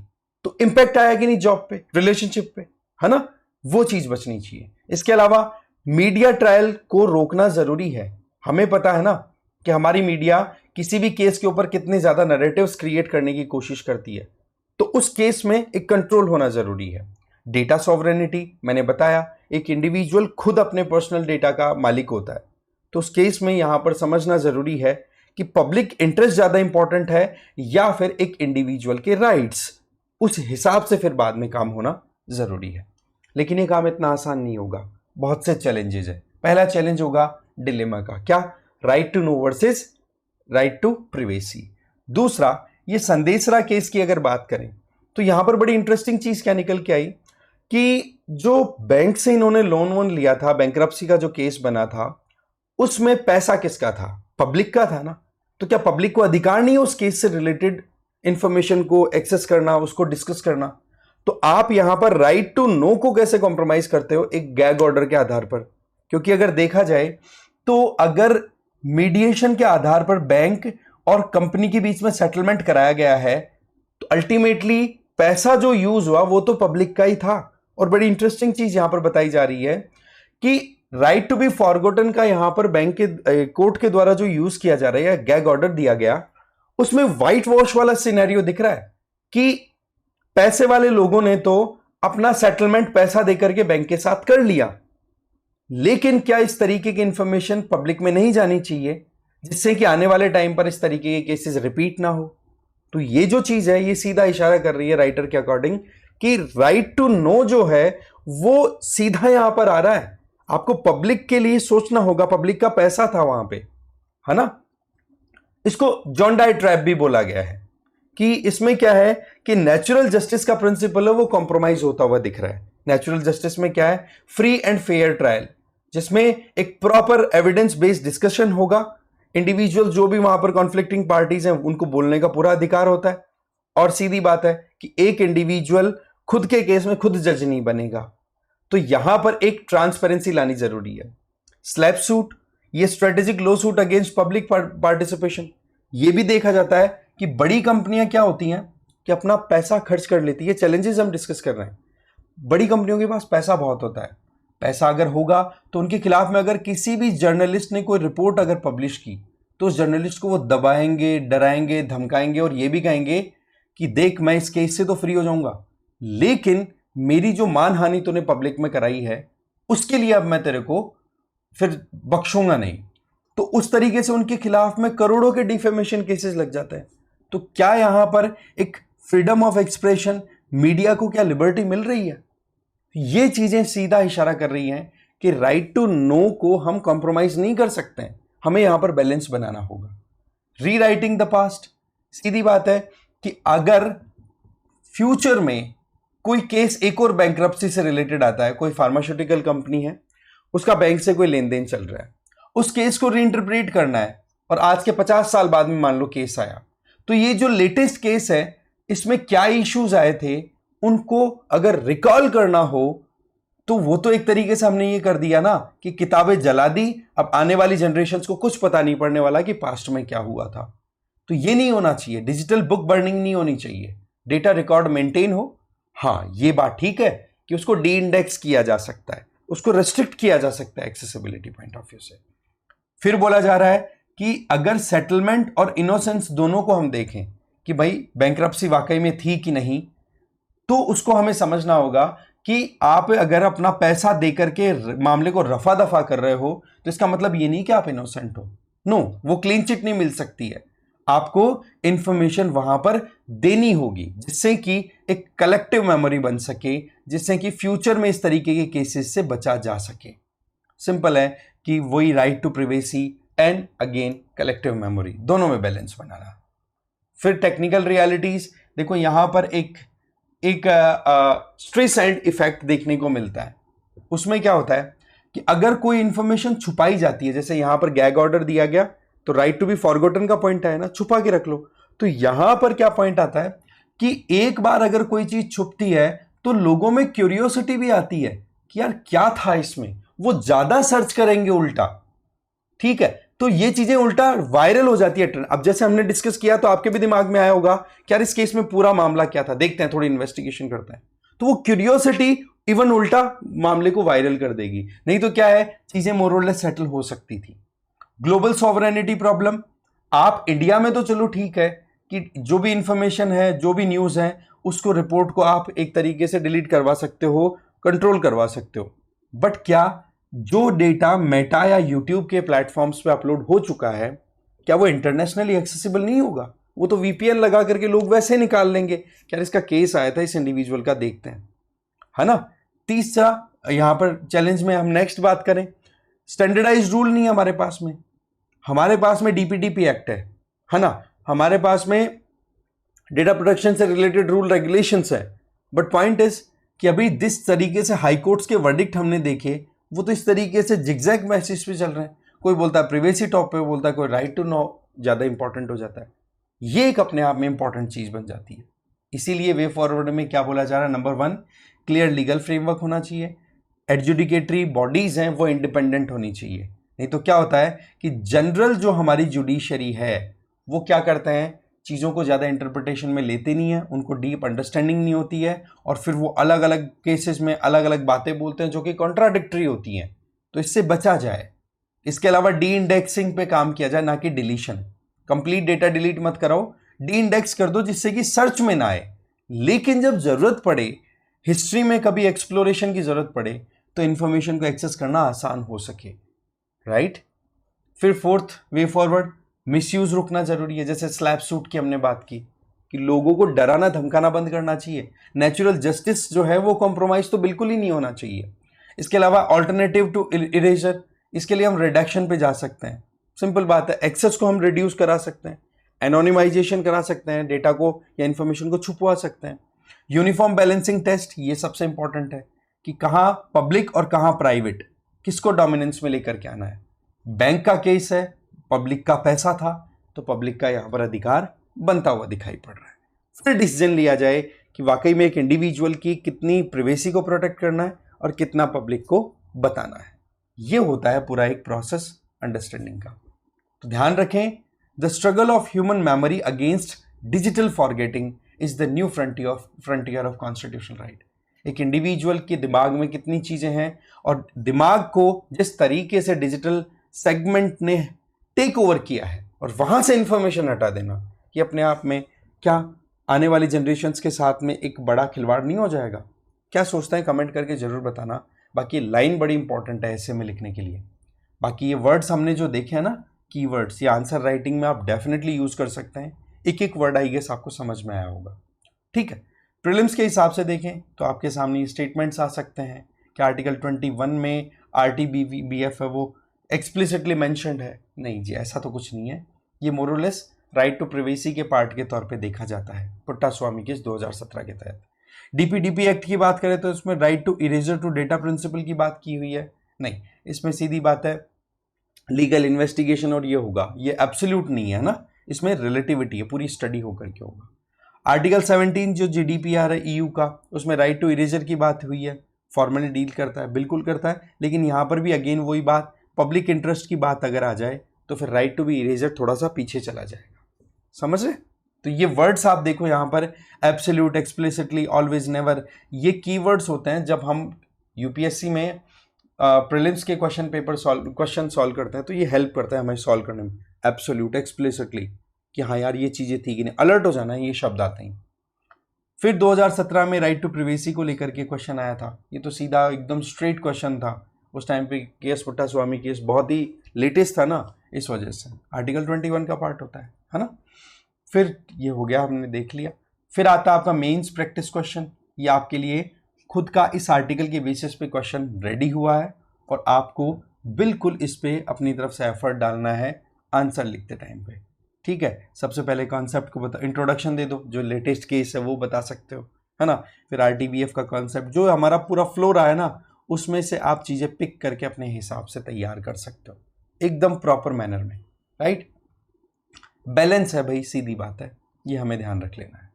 तो इंपैक्ट आया कि नहीं जॉब पे, रिलेशनशिप पे, है ना, वो चीज बचनी चाहिए। इसके अलावा मीडिया ट्रायल को रोकना जरूरी है। हमें पता है ना कि हमारी मीडिया किसी भी केस के ऊपर कितने ज्यादा नैरेटिव्स क्रिएट करने की कोशिश करती है, तो उस केस में एक कंट्रोल होना जरूरी है। डेटा सॉवरेनिटी, मैंने बताया एक इंडिविजुअल खुद अपने पर्सनल डेटा का मालिक होता है, तो उस केस में यहां पर समझना जरूरी है कि पब्लिक इंटरेस्ट ज्यादा इंपॉर्टेंट है या फिर एक इंडिविजुअल के राइट्स, उस हिसाब से फिर बाद में काम होना जरूरी है। लेकिन ये काम इतना आसान नहीं होगा, बहुत से चैलेंजेस है। पहला चैलेंज होगा डिलेमा का, क्या, right to know versus right to privacy. दूसरा, ये संदेशरा केस की अगर बात करें तो यहां पर बड़ी इंटरेस्टिंग चीज क्या निकल के आई कि जो बैंक से इन्होंने लोन वोन लिया था, बैंक्रप्सी का जो केस बना था, उसमें पैसा किसका था, पब्लिक का था ना। तो क्या पब्लिक को अधिकार नहीं है उस केस से रिलेटेड इंफॉर्मेशन को एक्सेस करना, उसको डिस्कस करना। तो आप यहां पर राइट टू नो को कैसे कॉम्प्रोमाइज करते हो एक गैग ऑर्डर के आधार पर। क्योंकि अगर देखा जाए तो अगर मीडिएशन के आधार पर बैंक और कंपनी के बीच में सेटलमेंट कराया गया है तो अल्टीमेटली पैसा जो यूज हुआ वो तो पब्लिक का ही था। और बड़ी इंटरेस्टिंग चीज यहां पर बताई जा रही है कि राइट टू बी फॉरगॉटन का यहां पर बैंक के कोर्ट के द्वारा जो यूज किया जा रहा है, गैग ऑर्डर दिया गया, उसमें व्हाइट वॉश वाला सिनेरियो दिख रहा है कि पैसे वाले लोगों ने तो अपना सेटलमेंट पैसा देकर के बैंक के साथ कर लिया, लेकिन क्या इस तरीके की इंफॉर्मेशन पब्लिक में नहीं जानी चाहिए जिससे कि आने वाले टाइम पर इस तरीके के केसेस रिपीट ना हो। तो ये जो चीज है ये सीधा इशारा कर रही है राइटर के अकॉर्डिंग कि राइट टू नो जो है वो सीधा यहां पर आ रहा है। आपको पब्लिक के लिए सोचना होगा, पब्लिक का पैसा था वहां पे, है ना। इसको जॉन डाई ट्रैप भी बोला गया है कि इसमें क्या है कि नेचुरल जस्टिस का प्रिंसिपल है वो कॉम्प्रोमाइज होता हुआ दिख रहा है। नेचुरल जस्टिस में क्या है, फ्री एंड फेयर ट्रायल, जिसमें एक प्रॉपर एविडेंस बेस्ड डिस्कशन होगा। इंडिविजुअल जो भी वहां पर कॉन्फ्लिक्टिंग पार्टीज हैं उनको बोलने का पूरा अधिकार होता है, और सीधी बात है कि एक इंडिविजुअल खुद के केस में खुद जज नहीं बनेगा, तो यहां पर एक ट्रांसपेरेंसी लानी जरूरी है। स्लैप सूट, ये strategic law suit against public participation. ये भी देखा जाता है कि बड़ी कंपनियां क्या होती हैं कि अपना पैसा खर्च कर लेती है। चैलेंजेस हम डिस्कस कर रहे हैं। बड़ी कंपनियों के पास पैसा बहुत होता है। पैसा अगर होगा तो उनके खिलाफ में अगर किसी भी जर्नलिस्ट ने कोई रिपोर्ट अगर पब्लिश की तो उस जर्नलिस्ट को वो दबाएंगे, डराएंगे, धमकाएंगे और ये भी कहेंगे कि देख मैं इस केस से तो फ्री हो जाऊंगा, लेकिन मेरी जो मानहानि तूने पब्लिक में कराई है उसके लिए अब मैं तेरे को फिर बख्शूंगा नहीं। तो उस तरीके से उनके खिलाफ में करोड़ों के डिफेमेशन केसेस लग जाते हैं। तो क्या यहां पर एक फ्रीडम ऑफ एक्सप्रेशन, मीडिया को क्या लिबर्टी मिल रही है? ये चीजें सीधा इशारा कर रही हैं कि राइट टू नो को हम कॉम्प्रोमाइज नहीं कर सकते हैं, हमें यहां पर बैलेंस बनाना होगा। रीराइटिंग द पास्ट, सीधी बात है कि अगर फ्यूचर में कोई केस एक और बैंक्रप्सी से रिलेटेड आता है, कोई फार्मास्यूटिकल कंपनी है, उसका बैंक से कोई लेन देन चल रहा है, उस केस को रीइंटरप्रेट करना है और आज के 50 साल बाद में मान लो केस आया, तो ये जो लेटेस्ट केस है इसमें क्या इश्यूज आए थे उनको अगर रिकॉल करना हो तो वो तो एक तरीके से हमने ये कर दिया ना कि किताबें जला दी, अब आने वाली जनरेशन्स को कुछ पता नहीं पड़ने वाला कि पास्ट में क्या हुआ था। तो ये नहीं होना चाहिए, डिजिटल बुक बर्निंग नहीं होनी चाहिए, डेटा रिकॉर्ड मेंटेन हो। हाँ, ये बात ठीक है कि उसको डी इंडेक्स किया जा सकता है, उसको रेस्ट्रिक्ट किया जा सकता है एक्सेसिबिलिटी पॉइंट ऑफ व्यू से। फिर बोला जा रहा है कि अगर सेटलमेंट और इनोसेंस दोनों को हम देखें कि भाई बैंक्रप्सी वाकई में थी कि नहीं, तो उसको हमें समझना होगा कि आप अगर अपना पैसा देकर के मामले को रफा दफा कर रहे हो तो इसका मतलब ये नहीं कि आप इनोसेंट हो। नो, वो क्लीन चिट नहीं मिल सकती है। आपको इंफॉर्मेशन वहां पर देनी होगी जिससे कि एक कलेक्टिव मेमोरी बन सके, जिससे कि फ्यूचर में इस तरीके के केसेस से बचा जा सके। सिंपल है कि वही right to privacy and again collective memory, दोनों में बैलेंस बनाना। फिर टेक्निकल रियलिटीज, देखो यहां पर एक स्ट्रेस एंड इफेक्ट देखने को मिलता है। उसमें क्या होता है कि अगर कोई इंफॉर्मेशन छुपाई जाती है, जैसे यहां पर गैग ऑर्डर दिया गया तो राइट टू बी फॉरगॉटन का पॉइंट है ना, छुपा के रख लो। तो यहां पर क्या पॉइंट आता है कि एक बार अगर कोई चीज छुपती है तो लोगों में क्यूरियोसिटी भी आती है कि यार क्या था इसमें, वो ज्यादा सर्च करेंगे उल्टा। ठीक है, तो ये चीजें उल्टा वायरल हो जाती है। अब जैसे हमने डिस्कस किया तो आपके भी दिमाग में आया होगा कि यार इस केस में पूरा मामला क्या था, देखते हैं, थोड़ी इन्वेस्टिगेशन करते हैं। तो वो क्यूरियोसिटी इवन उल्टा मामले को वायरल कर देगी। नहीं तो क्या है, चीजें मोरलेस सेटल हो सकती थी। ग्लोबल सॉवरेनिटी प्रॉब्लम, आप इंडिया में तो चलो ठीक है कि जो भी इंफॉर्मेशन है, जो भी न्यूज है, उसको रिपोर्ट को आप एक तरीके से डिलीट करवा सकते हो, कंट्रोल करवा सकते हो। बट क्या जो डेटा मेटा या यूट्यूब के प्लेटफॉर्म्स पे अपलोड हो चुका है, क्या वो इंटरनेशनली एक्सेसिबल नहीं होगा? वो तो वीपीएन लगा करके लोग वैसे निकाल लेंगे। क्या इसका केस आया था इस इंडिविजुअल का, देखते हैं, है ना। तीसरा यहां पर चैलेंज में हम नेक्स्ट बात करें, स्टैंडर्डाइज रूल नहीं है हमारे पास में। हमारे पास में डीपीडीपी एक्ट है ना, हमारे पास में डेटा प्रोटेक्शन से रिलेटेड रूल रेगुलेशंस है। बट पॉइंट इज कि अभी जिस तरीके से हाई कोर्ट्स के वर्डिक्ट हमने देखे वो तो इस तरीके से जिगजैग मैसेज पे चल रहे हैं। कोई बोलता है प्रिवेसी टॉप पे बोलता है, कोई राइट टू नो ज़्यादा इंपॉर्टेंट हो जाता है। ये एक अपने आप में इंपॉर्टेंट चीज़ बन जाती है। इसीलिए वे फॉरवर्ड में क्या बोला जा रहा है, नंबर 1 क्लियर लीगल फ्रेमवर्क होना चाहिए, एडजुडिकेटरी बॉडीज़ हैं वो इंडिपेंडेंट होनी चाहिए। नहीं तो क्या होता है कि जनरल जो हमारी जुडिशरी है वो क्या करते हैं, चीज़ों को ज़्यादा इंटरप्रिटेशन में लेते नहीं है, उनको डीप अंडरस्टैंडिंग नहीं होती है और फिर वो अलग अलग केसेस में अलग अलग बातें बोलते हैं जो कि कॉन्ट्राडिक्टरी होती हैं। तो इससे बचा जाए। इसके अलावा डी इंडेक्सिंग पे काम किया जाए, ना कि डिलीशन। कंप्लीट डेटा डिलीट मत कराओ, डी इंडेक्स कर दो जिससे कि सर्च में ना आए, लेकिन जब जरूरत पड़े, हिस्ट्री में कभी एक्सप्लोरेशन की जरूरत पड़े तो इंफॉर्मेशन को एक्सेस करना आसान हो सके, राइट। फिर फोर्थ वे फॉरवर्ड, मिसयूज रुकना जरूरी है। जैसे स्लैप सूट की हमने बात की कि लोगों को डराना धमकाना बंद करना चाहिए। नेचुरल जस्टिस जो है वो कॉम्प्रोमाइज तो बिल्कुल ही नहीं होना चाहिए। इसके अलावा ऑल्टरनेटिव टू इरेजर, इसके लिए हम रिडक्शन पे जा सकते हैं। सिंपल बात है, एक्सेस को हम रिड्यूस करा सकते हैं, एनोनिमाइजेशन करा सकते हैं, डेटा को या इंफॉर्मेशन को छुपवा सकते हैं। यूनिफॉर्म बैलेंसिंग टेस्ट, ये सबसे इंपॉर्टेंट है कि कहाँ पब्लिक और कहाँ प्राइवेट, किसको डोमिनेंस में लेकर के आना है। बैंक का केस है, पब्लिक का पैसा था, तो पब्लिक का यहां पर अधिकार बनता हुआ दिखाई पड़ रहा है। फिर डिसीजन लिया जाए कि वाकई में एक इंडिविजुअल की कितनी प्राइवेसी को प्रोटेक्ट करना है और कितना पब्लिक को बताना है। ये होता है पूरा एक प्रोसेस अंडरस्टैंडिंग का। तो ध्यान रखें, the struggle of human memory against digital forgetting is the new frontier of constitutional right. एक इंडिविजुअल के दिमाग में कितनी चीजें हैं और दिमाग को जिस तरीके से डिजिटल सेगमेंट ने टेक ओवर किया है और वहां से इंफॉर्मेशन हटा देना, ये अपने आप में क्या आने वाली जनरेशन्स के साथ में एक बड़ा खिलवाड़ नहीं हो जाएगा? क्या सोचते हैं कमेंट करके जरूर बताना। बाकी लाइन बड़ी इंपॉर्टेंट है ऐसे में लिखने के लिए। बाकी ये वर्ड्स हमने जो देखे हैं ना, कीवर्ड्स, ये आंसर राइटिंग में आप डेफिनेटली यूज कर सकते हैं। एक एक वर्ड आई गेस आपको समझ में आया होगा। ठीक है, प्रीलिम्स के हिसाब से देखें तो आपके सामने स्टेटमेंट्स आ सकते हैं कि आर्टिकल 21 में RTBF है वो एक्सप्लिसिटली मेंशन्ड है। नहीं जी, ऐसा तो कुछ नहीं है। ये मोरलेस राइट टू प्राइवेसी के पार्ट के तौर पे देखा जाता है पुट्टास्वामी केस 2017 के तहत। DPDP एक्ट की बात करें तो इसमें right to erasure to data principal की बात की हुई है। नहीं, इसमें सीधी बात है लीगल इन्वेस्टिगेशन और ये होगा, ये एब्सोल्यूट नहीं है ना, इसमें रिलेटिविटी है, पूरी स्टडी होकर के होगा। आर्टिकल 17 जो GDPR है EU का, उसमें राइट टू इरेजर की बात हुई है। फॉर्मली डील करता है, बिल्कुल करता है, लेकिन यहां पर भी अगेन वही बात, पब्लिक इंटरेस्ट की बात अगर आ जाए तो फिर राइट टू बी इरेजर थोड़ा सा पीछे चला जाएगा। समझ रहे? तो ये वर्ड्स आप देखो यहां पर, एब्सोल्यूट, एक्सप्लिसिटली, ऑलवेज, नेवर, ये कीवर्ड्स होते हैं जब हम UPSC में प्रीलिम्स के क्वेश्चन सॉल्व करते हैं तो ये हेल्प करता है हमें सॉल्व करने में। एब्सोल्यूट, एक्सप्लिसिटली, कि हाँ यार ये चीजें थी कि नहीं, अलर्ट हो जाना है, ये शब्द आते हैं। फिर 2017 में राइट टू प्राइवेसी को लेकर के क्वेश्चन आया था। ये तो सीधा एकदम स्ट्रेट क्वेश्चन था। उस टाइम पे केस पुट्टास्वामी केस बहुत ही लेटेस्ट था ना, इस वजह से आर्टिकल 21 का पार्ट होता है ना। फिर ये हो गया, हमने देख लिया। फिर आता आपका मेंस प्रैक्टिस क्वेश्चन। ये आपके लिए खुद का इस आर्टिकल के बेसिस पे क्वेश्चन रेडी हुआ है और आपको बिल्कुल इस पे अपनी तरफ से एफर्ट डालना है आंसर लिखते टाइम पे। ठीक है, सबसे पहले कॉन्सेप्ट को बता, इंट्रोडक्शन दे दो, जो लेटेस्ट केस है वो बता सकते हो, है ना। फिर RTBF का कॉन्सेप्ट, जो हमारा पूरा फ्लो रहा है ना, उसमें से आप चीजें पिक करके अपने हिसाब से तैयार कर सकते हो एकदम प्रॉपर मैनर में, राइट। बैलेंस है भाई, सीधी बात है, ये हमें ध्यान रख लेना है।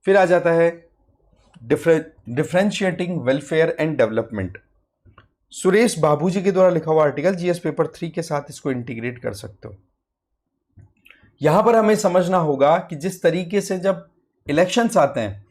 फिर आ जाता है differentiating welfare and development. Suresh Babu ji के द्वारा लिखा हुआ आर्टिकल, GS पेपर 3 के साथ इसको इंटीग्रेट कर सकते हो। यहां पर हमें समझना होगा कि जिस तरीके से जब इलेक्शंस आते हैं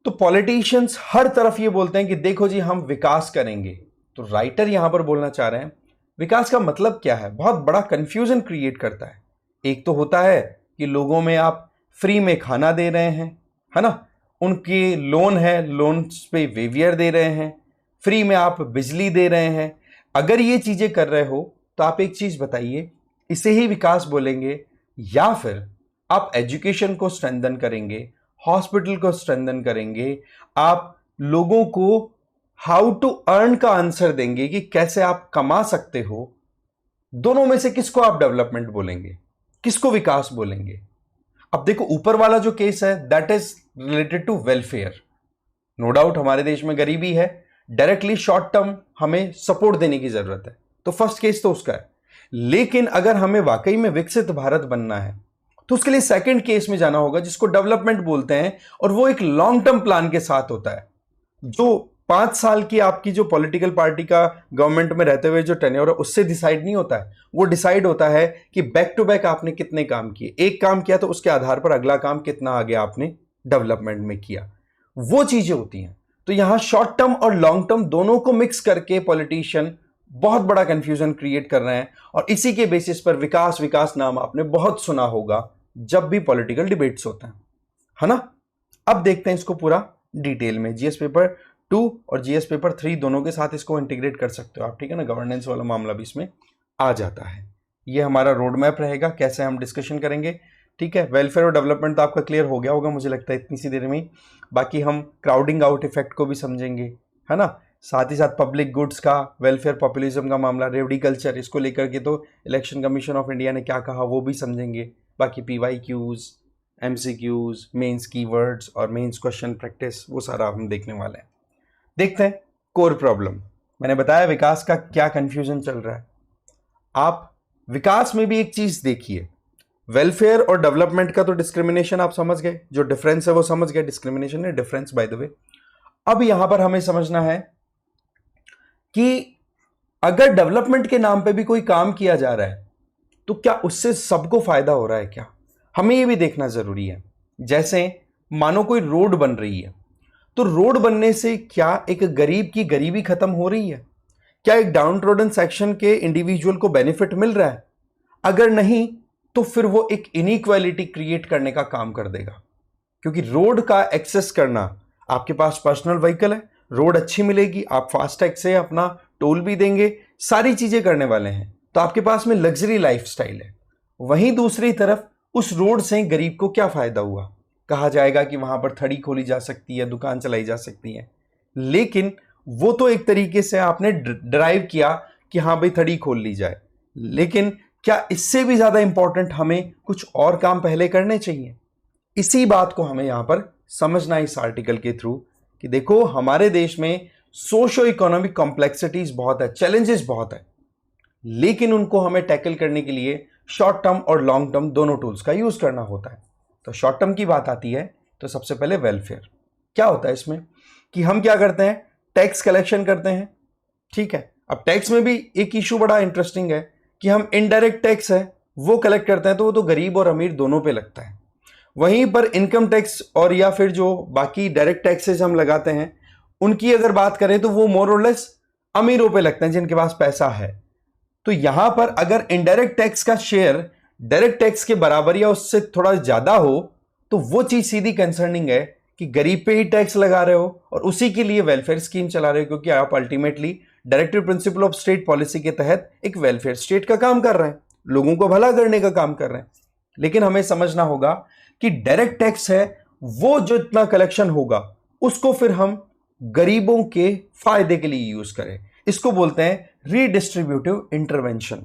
तो पॉलिटिशियंस हर तरफ ये बोलते हैं कि देखो जी हम विकास करेंगे, तो राइटर यहां पर बोलना चाह रहे हैं विकास का मतलब क्या है, बहुत बड़ा कंफ्यूजन क्रिएट करता है। एक तो होता है कि लोगों में आप फ्री में खाना दे रहे हैं, है ना, उनके लोन है, लोन पे वेवियर दे रहे हैं, फ्री में आप बिजली दे रहे हैं। अगर ये चीजें कर रहे हो तो आप एक चीज बताइए, इसे ही विकास बोलेंगे या फिर आप एजुकेशन को स्ट्रेंथन करेंगे, हॉस्पिटल को स्ट्रेंथन करेंगे, आप लोगों को हाउ टू अर्न का आंसर देंगे कि कैसे आप कमा सकते हो। दोनों में से किसको आप डेवलपमेंट बोलेंगे, किसको विकास बोलेंगे? अब देखो, ऊपर वाला जो केस है that is related to welfare. No doubt हमारे देश में गरीबी है, डायरेक्टली शॉर्ट टर्म हमें सपोर्ट देने की जरूरत है, तो फर्स्ट केस तो उसका है। लेकिन अगर हमें वाकई में विकसित भारत बनना है तो उसके लिए सेकंड केस में जाना होगा, जिसको डेवलपमेंट बोलते हैं, और वो एक लॉन्ग टर्म प्लान के साथ होता है। जो 5 साल की आपकी जो पॉलिटिकल पार्टी का गवर्नमेंट में रहते हुए जो टेन्योर है उससे डिसाइड नहीं होता है, वो डिसाइड होता है कि बैक टू बैक आपने कितने काम किए। एक काम किया तो उसके आधार पर अगला काम कितना आगे आपने डेवलपमेंट में किया, वो चीजें होती हैं। तो यहां शॉर्ट टर्म और लॉन्ग टर्म दोनों को मिक्स करके पॉलिटिशियन बहुत बड़ा कंफ्यूजन क्रिएट कर रहे हैं, और इसी के बेसिस पर विकास विकास नाम आपने बहुत सुना होगा जब भी पॉलिटिकल डिबेट्स होते हैं, है ना। अब देखते हैं इसको पूरा डिटेल में। GS पेपर 2 और GS पेपर 3 दोनों के साथ इसको इंटीग्रेट कर सकते हो आप, ठीक है ना। गवर्नेंस वाला मामला भी इसमें आ जाता है। ये हमारा रोड मैप रहेगा, कैसे हम डिस्कशन करेंगे, ठीक है। वेलफेयर और डेवलपमेंट तो आपका क्लियर हो गया होगा मुझे लगता है इतनी सी देर में। बाकी हम क्राउडिंग आउट इफेक्ट को भी समझेंगे, है ना। साथ ही साथ पब्लिक गुड्स का, वेलफेयर, पॉपुलिज्म का मामला, रेवड़ी कल्चर, इसको लेकर के तो इलेक्शन कमीशन ऑफ इंडिया ने क्या कहा वो भी समझेंगे। बाकी PYQs, MCQs, मेंस कीवर्ड्स और मेंस क्वेश्चन प्रैक्टिस, वो सारा हम देखने वाले हैं। देखते हैं कोर प्रॉब्लम। मैंने बताया विकास का क्या कंफ्यूजन चल रहा है। आप विकास में भी एक चीज देखिए, वेलफेयर और डेवलपमेंट का तो डिस्क्रिमिनेशन आप समझ गए, जो डिफरेंस है वो समझ गए, डिस्क्रिमिनेशन है डिफरेंस बाय द वे। अब यहां पर हमें समझना है कि अगर डेवलपमेंट के नाम पे भी कोई काम किया जा रहा है तो क्या उससे सबको फायदा हो रहा है क्या, हमें ये भी देखना जरूरी है। जैसे मानो कोई रोड बन रही है, तो रोड बनने से क्या एक गरीब की गरीबी खत्म हो रही है? क्या एक डाउन ट्रोडन सेक्शन के इंडिविजुअल को बेनिफिट मिल रहा है? अगर नहीं तो फिर वो एक इनइक्वालिटी क्रिएट करने का काम कर देगा। क्योंकि रोड का एक्सेस करना, आपके पास पर्सनल व्हीकल है, रोड अच्छी मिलेगी, आप फास्टैग से अपना टोल भी देंगे, सारी चीजें करने वाले हैं, तो आपके पास में लग्जरी लाइफस्टाइल है। वहीं दूसरी तरफ उस रोड से गरीब को क्या फायदा हुआ? कहा जाएगा कि वहां पर थड़ी खोली जा सकती है, दुकान चलाई जा सकती है, लेकिन वो तो एक तरीके से आपने ड्राइव किया कि हाँ भाई थड़ी खोल ली जाए, लेकिन क्या इससे भी ज्यादा इंपॉर्टेंट हमें कुछ और काम पहले करने चाहिए? इसी बात को हमें यहां पर समझना है इस आर्टिकल के थ्रू कि देखो हमारे देश में सोशो इकोनॉमिक कॉम्प्लेक्सिटीज बहुत है, चैलेंजेस बहुत है, लेकिन उनको हमें टैकल करने के लिए शॉर्ट टर्म और लॉन्ग टर्म दोनों टूल्स का यूज करना होता है। तो शॉर्ट टर्म की बात आती है तो सबसे पहले वेलफेयर क्या होता है इसमें, कि हम क्या करते हैं, टैक्स कलेक्शन करते हैं, ठीक है। अब टैक्स में भी एक इशू बड़ा इंटरेस्टिंग है कि हम इनडायरेक्ट टैक्स है वो कलेक्ट करते हैं, तो वो तो गरीब और अमीर दोनों पे लगता है। वहीं पर इनकम टैक्स और या फिर जो बाकी डायरेक्ट टैक्सेस हम लगाते हैं, उनकी अगर बात करें तो वो मोर और लेस अमीरों पे लगते हैं जिनके पास पैसा है। तो यहां पर अगर इनडायरेक्ट टैक्स का शेयर डायरेक्ट टैक्स के बराबर या उससे थोड़ा ज्यादा हो तो वो चीज सीधी कंसर्निंग है कि गरीब पे ही टैक्स लगा रहे हो और उसी के लिए वेलफेयर स्कीम चला रहे हो, क्योंकि आप ultimately directive principle of state policy के तहत एक वेलफेयर स्टेट का काम कर रहे हैं, लोगों को भला करने का काम कर रहे हैं। लेकिन हमें समझना होगा कि डायरेक्ट टैक्स है वो जो इतना कलेक्शन होगा उसको फिर हम गरीबों के फायदे के लिए यूज करें, इसको बोलते हैं रीडिस्ट्रीब्यूटिव इंटरवेंशन।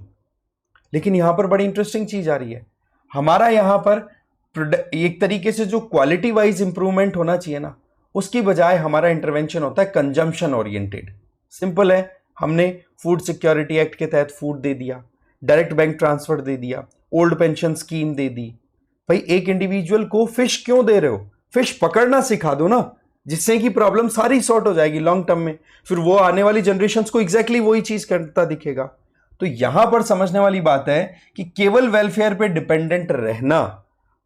लेकिन यहां पर बड़ी इंटरेस्टिंग चीज आ रही है, हमारा यहां पर एक तरीके से जो क्वालिटी वाइज इंप्रूवमेंट होना चाहिए ना, उसकी बजाय हमारा इंटरवेंशन होता है कंजम्पशन ओरिएंटेड। सिंपल है, हमने फूड सिक्योरिटी एक्ट के तहत फूड दे दिया, डायरेक्ट बैंक ट्रांसफर दे दिया, ओल्ड पेंशन स्कीम दे दी। भाई एक इंडिविजुअल को फिश क्यों दे रहे हो, फिश पकड़ना सिखा दो ना, जिससे कि प्रॉब्लम सारी सॉर्ट हो जाएगी लॉन्ग टर्म में, फिर वो आने वाली जनरेशंस को एग्जैक्टली वही चीज करता दिखेगा। तो यहां पर समझने वाली बात है कि केवल वेलफेयर पे डिपेंडेंट रहना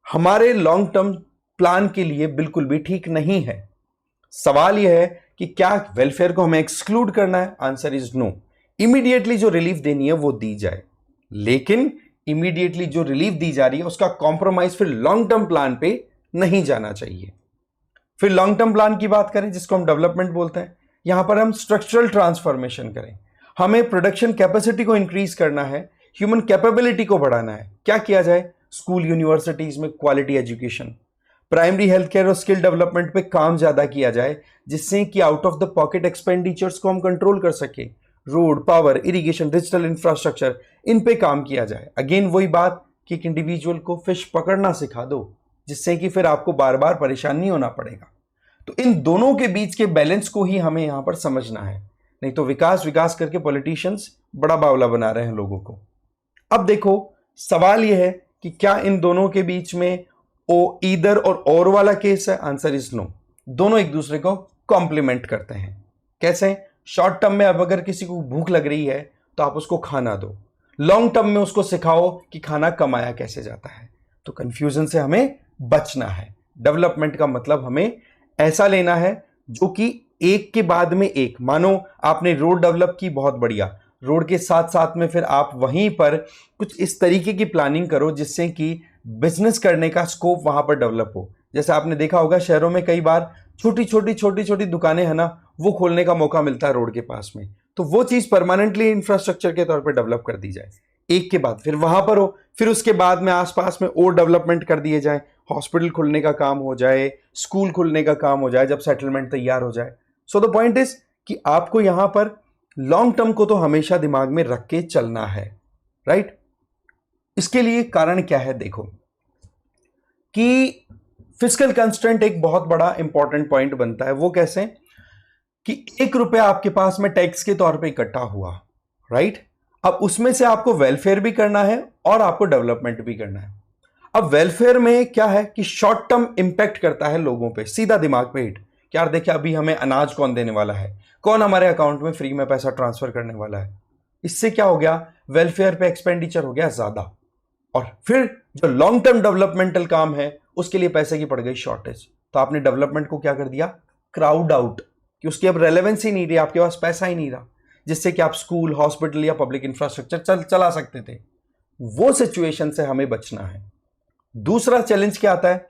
हमारे लॉन्ग टर्म प्लान के लिए बिल्कुल भी ठीक नहीं है। सवाल यह है कि क्या वेलफेयर को हमें एक्सक्लूड करना है? Answer is no. इमीडिएटली जो रिलीफ देनी है वो दी जाए, लेकिन इमीडिएटली जो रिलीफ दी जा रही है उसका कॉम्प्रोमाइज फिर लॉन्ग टर्म प्लान पे नहीं जाना चाहिए। फिर लॉन्ग टर्म प्लान की बात करें जिसको हम डेवलपमेंट बोलते हैं, यहां पर हम स्ट्रक्चरल ट्रांसफॉर्मेशन करें, हमें प्रोडक्शन कैपेसिटी को इंक्रीज करना है, ह्यूमन कैपेबिलिटी को बढ़ाना है। क्या किया जाए? स्कूल यूनिवर्सिटीज में quality education, primary health care और स्किल डेवलपमेंट पे काम ज्यादा किया जाए, जिससे कि out of the pocket expenditures को हम कंट्रोल कर सके। Road, power, irrigation, digital infrastructure, इन पे काम किया जाए। अगेन वही बात कि एक इंडिविजुअल को फिश पकड़ना सिखा दो, जिससे कि फिर आपको बार बार परेशान नहीं होना पड़ेगा। तो इन दोनों के बीच के बैलेंस को ही हमें यहां पर समझना है, नहीं तो विकास विकास करके पॉलिटिशियंस बड़ा बावला बना रहे हैं लोगों को। अब देखो सवाल यह है कि क्या इन दोनों के बीच में ओ ईदर और वाला केस है? Answer is no. दोनों एक दूसरे को कॉम्प्लीमेंट करते हैं। कैसे? शॉर्ट टर्म में अब अगर किसी को भूख लग रही है तो आप उसको खाना दो, लॉन्ग टर्म में उसको सिखाओ कि खाना कमाया कैसे जाता है। तो कंफ्यूजन से हमें बचना है। डेवलपमेंट का मतलब हमें ऐसा लेना है जो कि एक के बाद में एक, मानो आपने रोड डेवलप की, बहुत बढ़िया, रोड के साथ साथ में फिर आप वहीं पर कुछ इस तरीके की प्लानिंग करो जिससे कि बिजनेस करने का स्कोप वहां पर डेवलप हो। जैसे आपने देखा होगा शहरों में कई बार छोटी छोटी दुकानें है ना, वो खोलने का मौका मिलता है रोड के पास में, तो वो चीज परमानेंटली इंफ्रास्ट्रक्चर के तौर पर डेवलप कर दी जाए, एक के बाद फिर वहां पर हो, फिर उसके बाद में आसपास में और डेवलपमेंट कर दिए जाए, हॉस्पिटल खुलने का काम हो जाए, स्कूल खुलने का काम हो जाए जब सेटलमेंट तैयार हो जाए। सो द पॉइंट इज कि आपको यहां पर लॉन्ग टर्म को तो हमेशा दिमाग में रख के चलना है, राइट। इसके लिए कारण क्या है? देखो कि फिस्कल कंस्ट्रेंट एक बहुत बड़ा इंपॉर्टेंट पॉइंट बनता है। वो कैसे? कि 1 रुपया आपके पास में टैक्स के तौर पे इकट्ठा हुआ, राइट। अब उसमें से आपको वेलफेयर भी करना है और आपको डेवलपमेंट भी करना है। अब वेलफेयर में क्या है कि शॉर्ट टर्म इंपैक्ट करता है लोगों पे, सीधा दिमाग पे हिट। यार देखिए अभी हमें अनाज कौन देने वाला है, कौन हमारे अकाउंट में फ्री में पैसा ट्रांसफर करने वाला है। इससे क्या हो गया, वेलफेयर पे एक्सपेंडिचर हो गया ज्यादा, और फिर जो लॉन्ग टर्म डेवलपमेंटल काम है उसके लिए पैसे की पड़ गई शॉर्टेज। तो आपने डेवलपमेंट को क्या कर दिया, क्राउड आउट, कि उसकी अब रेलेवेंस ही नहीं रही, आपके पास पैसा ही नहीं रहा जिससे कि आप स्कूल, हॉस्पिटल या पब्लिक इंफ्रास्ट्रक्चर चला सकते थे। वो सिचुएशन से हमें बचना है। दूसरा चैलेंज क्या आता है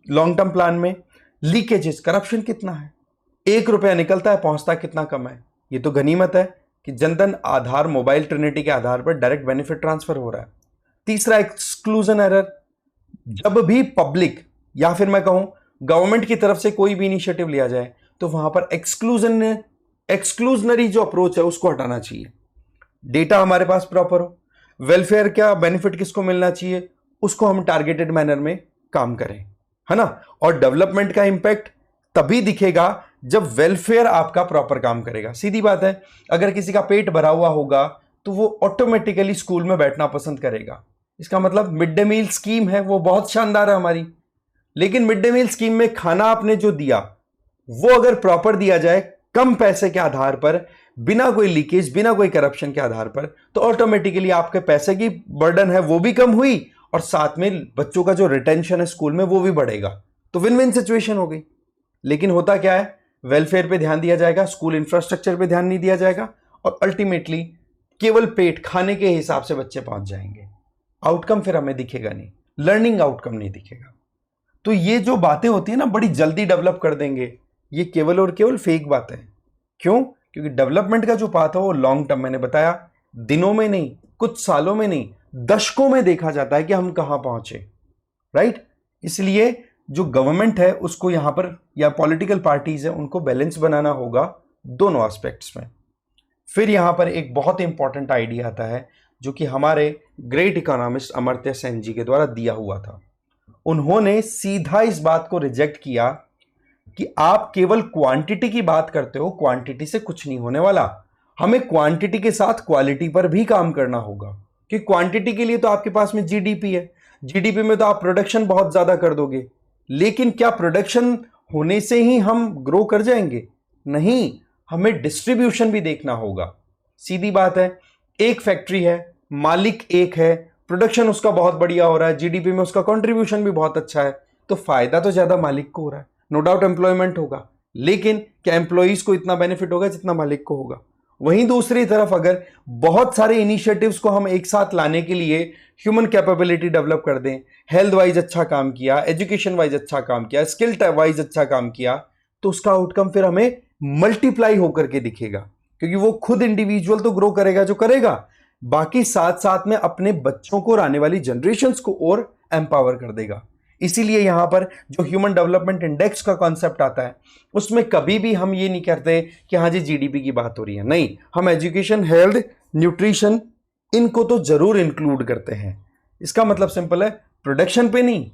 लॉन्ग टर्म प्लान में, लीकेजेस, करप्शन कितना है, 1 रुपया निकलता है पहुंचता कितना कम है। ये तो गनीमत है कि जनधन आधार मोबाइल ट्रिनिटी के आधार पर डायरेक्ट बेनिफिट ट्रांसफर हो रहा है। तीसरा एक्सक्लूजन एरर, जब भी पब्लिक या फिर मैं कहूं गवर्नमेंट की तरफ से कोई भी इनिशिएटिव लिया जाए तो वहां पर एक्सक्लूजनरी जो अप्रोच है उसको हटाना चाहिए। डेटा हमारे पास प्रॉपर हो, वेलफेयर क्या बेनिफिट किसको मिलना चाहिए उसको हम टारगेटेड मैनर में काम करें, है ना। और डेवलपमेंट का इंपैक्ट तभी दिखेगा जब वेलफेयर आपका प्रॉपर काम करेगा। सीधी बात है, अगर किसी का पेट भरा हुआ होगा तो वो ऑटोमेटिकली स्कूल में बैठना पसंद करेगा। इसका मतलब मिड डे मील स्कीम है वो बहुत शानदार है हमारी, लेकिन मिड डे मील स्कीम में खाना आपने जो दिया वो अगर प्रॉपर दिया जाए कम पैसे के आधार पर, बिना कोई लीकेज, बिना कोई करप्शन के आधार पर, तो ऑटोमेटिकली आपके पैसे की बर्डन है वो भी कम हुई और साथ में बच्चों का जो रिटेंशन है स्कूल में वो भी बढ़ेगा। तो विन विन सिचुएशन हो गई। लेकिन होता क्या है, वेलफेयर पे ध्यान दिया जाएगा, स्कूल इंफ्रास्ट्रक्चर पे ध्यान नहीं दिया जाएगा और अल्टीमेटली केवल पेट खाने के हिसाब से बच्चे पहुंच जाएंगे। आउटकम फिर हमें दिखेगा नहीं, लर्निंग आउटकम नहीं दिखेगा। तो ये जो बातें होती है ना बड़ी जल्दी डेवलप कर देंगे, ये केवल और केवल फेक बात है। क्यों? क्योंकि डेवलपमेंट का जो पाथ है वो लॉन्ग टर्म, मैंने बताया दिनों में नहीं, कुछ सालों में नहीं, दशकों में देखा जाता है कि हम कहां पहुंचे, राइट। इसलिए जो गवर्नमेंट है उसको यहां पर, या पॉलिटिकल पार्टीज है, उनको बैलेंस बनाना होगा दोनों एस्पेक्ट्स में। फिर यहां पर एक बहुत इंपॉर्टेंट आइडिया आता है जो कि हमारे ग्रेट इकोनॉमिस्ट अमर्त्य सेन जी के द्वारा दिया हुआ था। उन्होंने सीधा इस बात को रिजेक्ट किया कि आप केवल क्वांटिटी की बात करते हो, क्वांटिटी से कुछ नहीं होने वाला, हमें क्वांटिटी के साथ क्वालिटी पर भी काम करना होगा। कि क्वांटिटी के लिए तो आपके पास में जीडीपी है, जीडीपी में तो आप प्रोडक्शन बहुत ज्यादा कर दोगे, लेकिन क्या प्रोडक्शन होने से ही हम ग्रो कर जाएंगे? नहीं, हमें डिस्ट्रीब्यूशन भी देखना होगा। सीधी बात है, एक फैक्ट्री है, मालिक एक है, प्रोडक्शन उसका बहुत बढ़िया हो रहा है, जीडीपी में उसका कंट्रीब्यूशन भी बहुत अच्छा है, तो फायदा तो ज्यादा मालिक को हो रहा है। नो डाउट एम्प्लॉयमेंट होगा, लेकिन क्या एम्प्लॉइज को इतना बेनिफिट होगा जितना मालिक को होगा? वहीं दूसरी तरफ अगर बहुत सारे इनिशिएटिव्स को हम एक साथ लाने के लिए ह्यूमन कैपेबिलिटी डेवलप कर दें, हेल्थ वाइज अच्छा काम किया, एजुकेशन वाइज अच्छा काम किया, स्किल वाइज अच्छा काम किया, तो उसका आउटकम फिर हमें मल्टीप्लाई होकर के दिखेगा। क्योंकि वो खुद इंडिविजुअल तो ग्रो करेगा जो करेगा, बाकी साथ साथ में अपने बच्चों को और आने वाली जनरेशंस को और एम्पावर कर देगा। इसीलिए यहां पर जो ह्यूमन डेवलपमेंट इंडेक्स का कॉन्सेप्ट आता है उसमें कभी भी हम ये नहीं करते कि हाँ जी जीडीपी की बात हो रही है, नहीं, हम एजुकेशन, हेल्थ, न्यूट्रिशन इनको तो जरूर इंक्लूड करते हैं। इसका मतलब सिंपल है, प्रोडक्शन पे नहीं,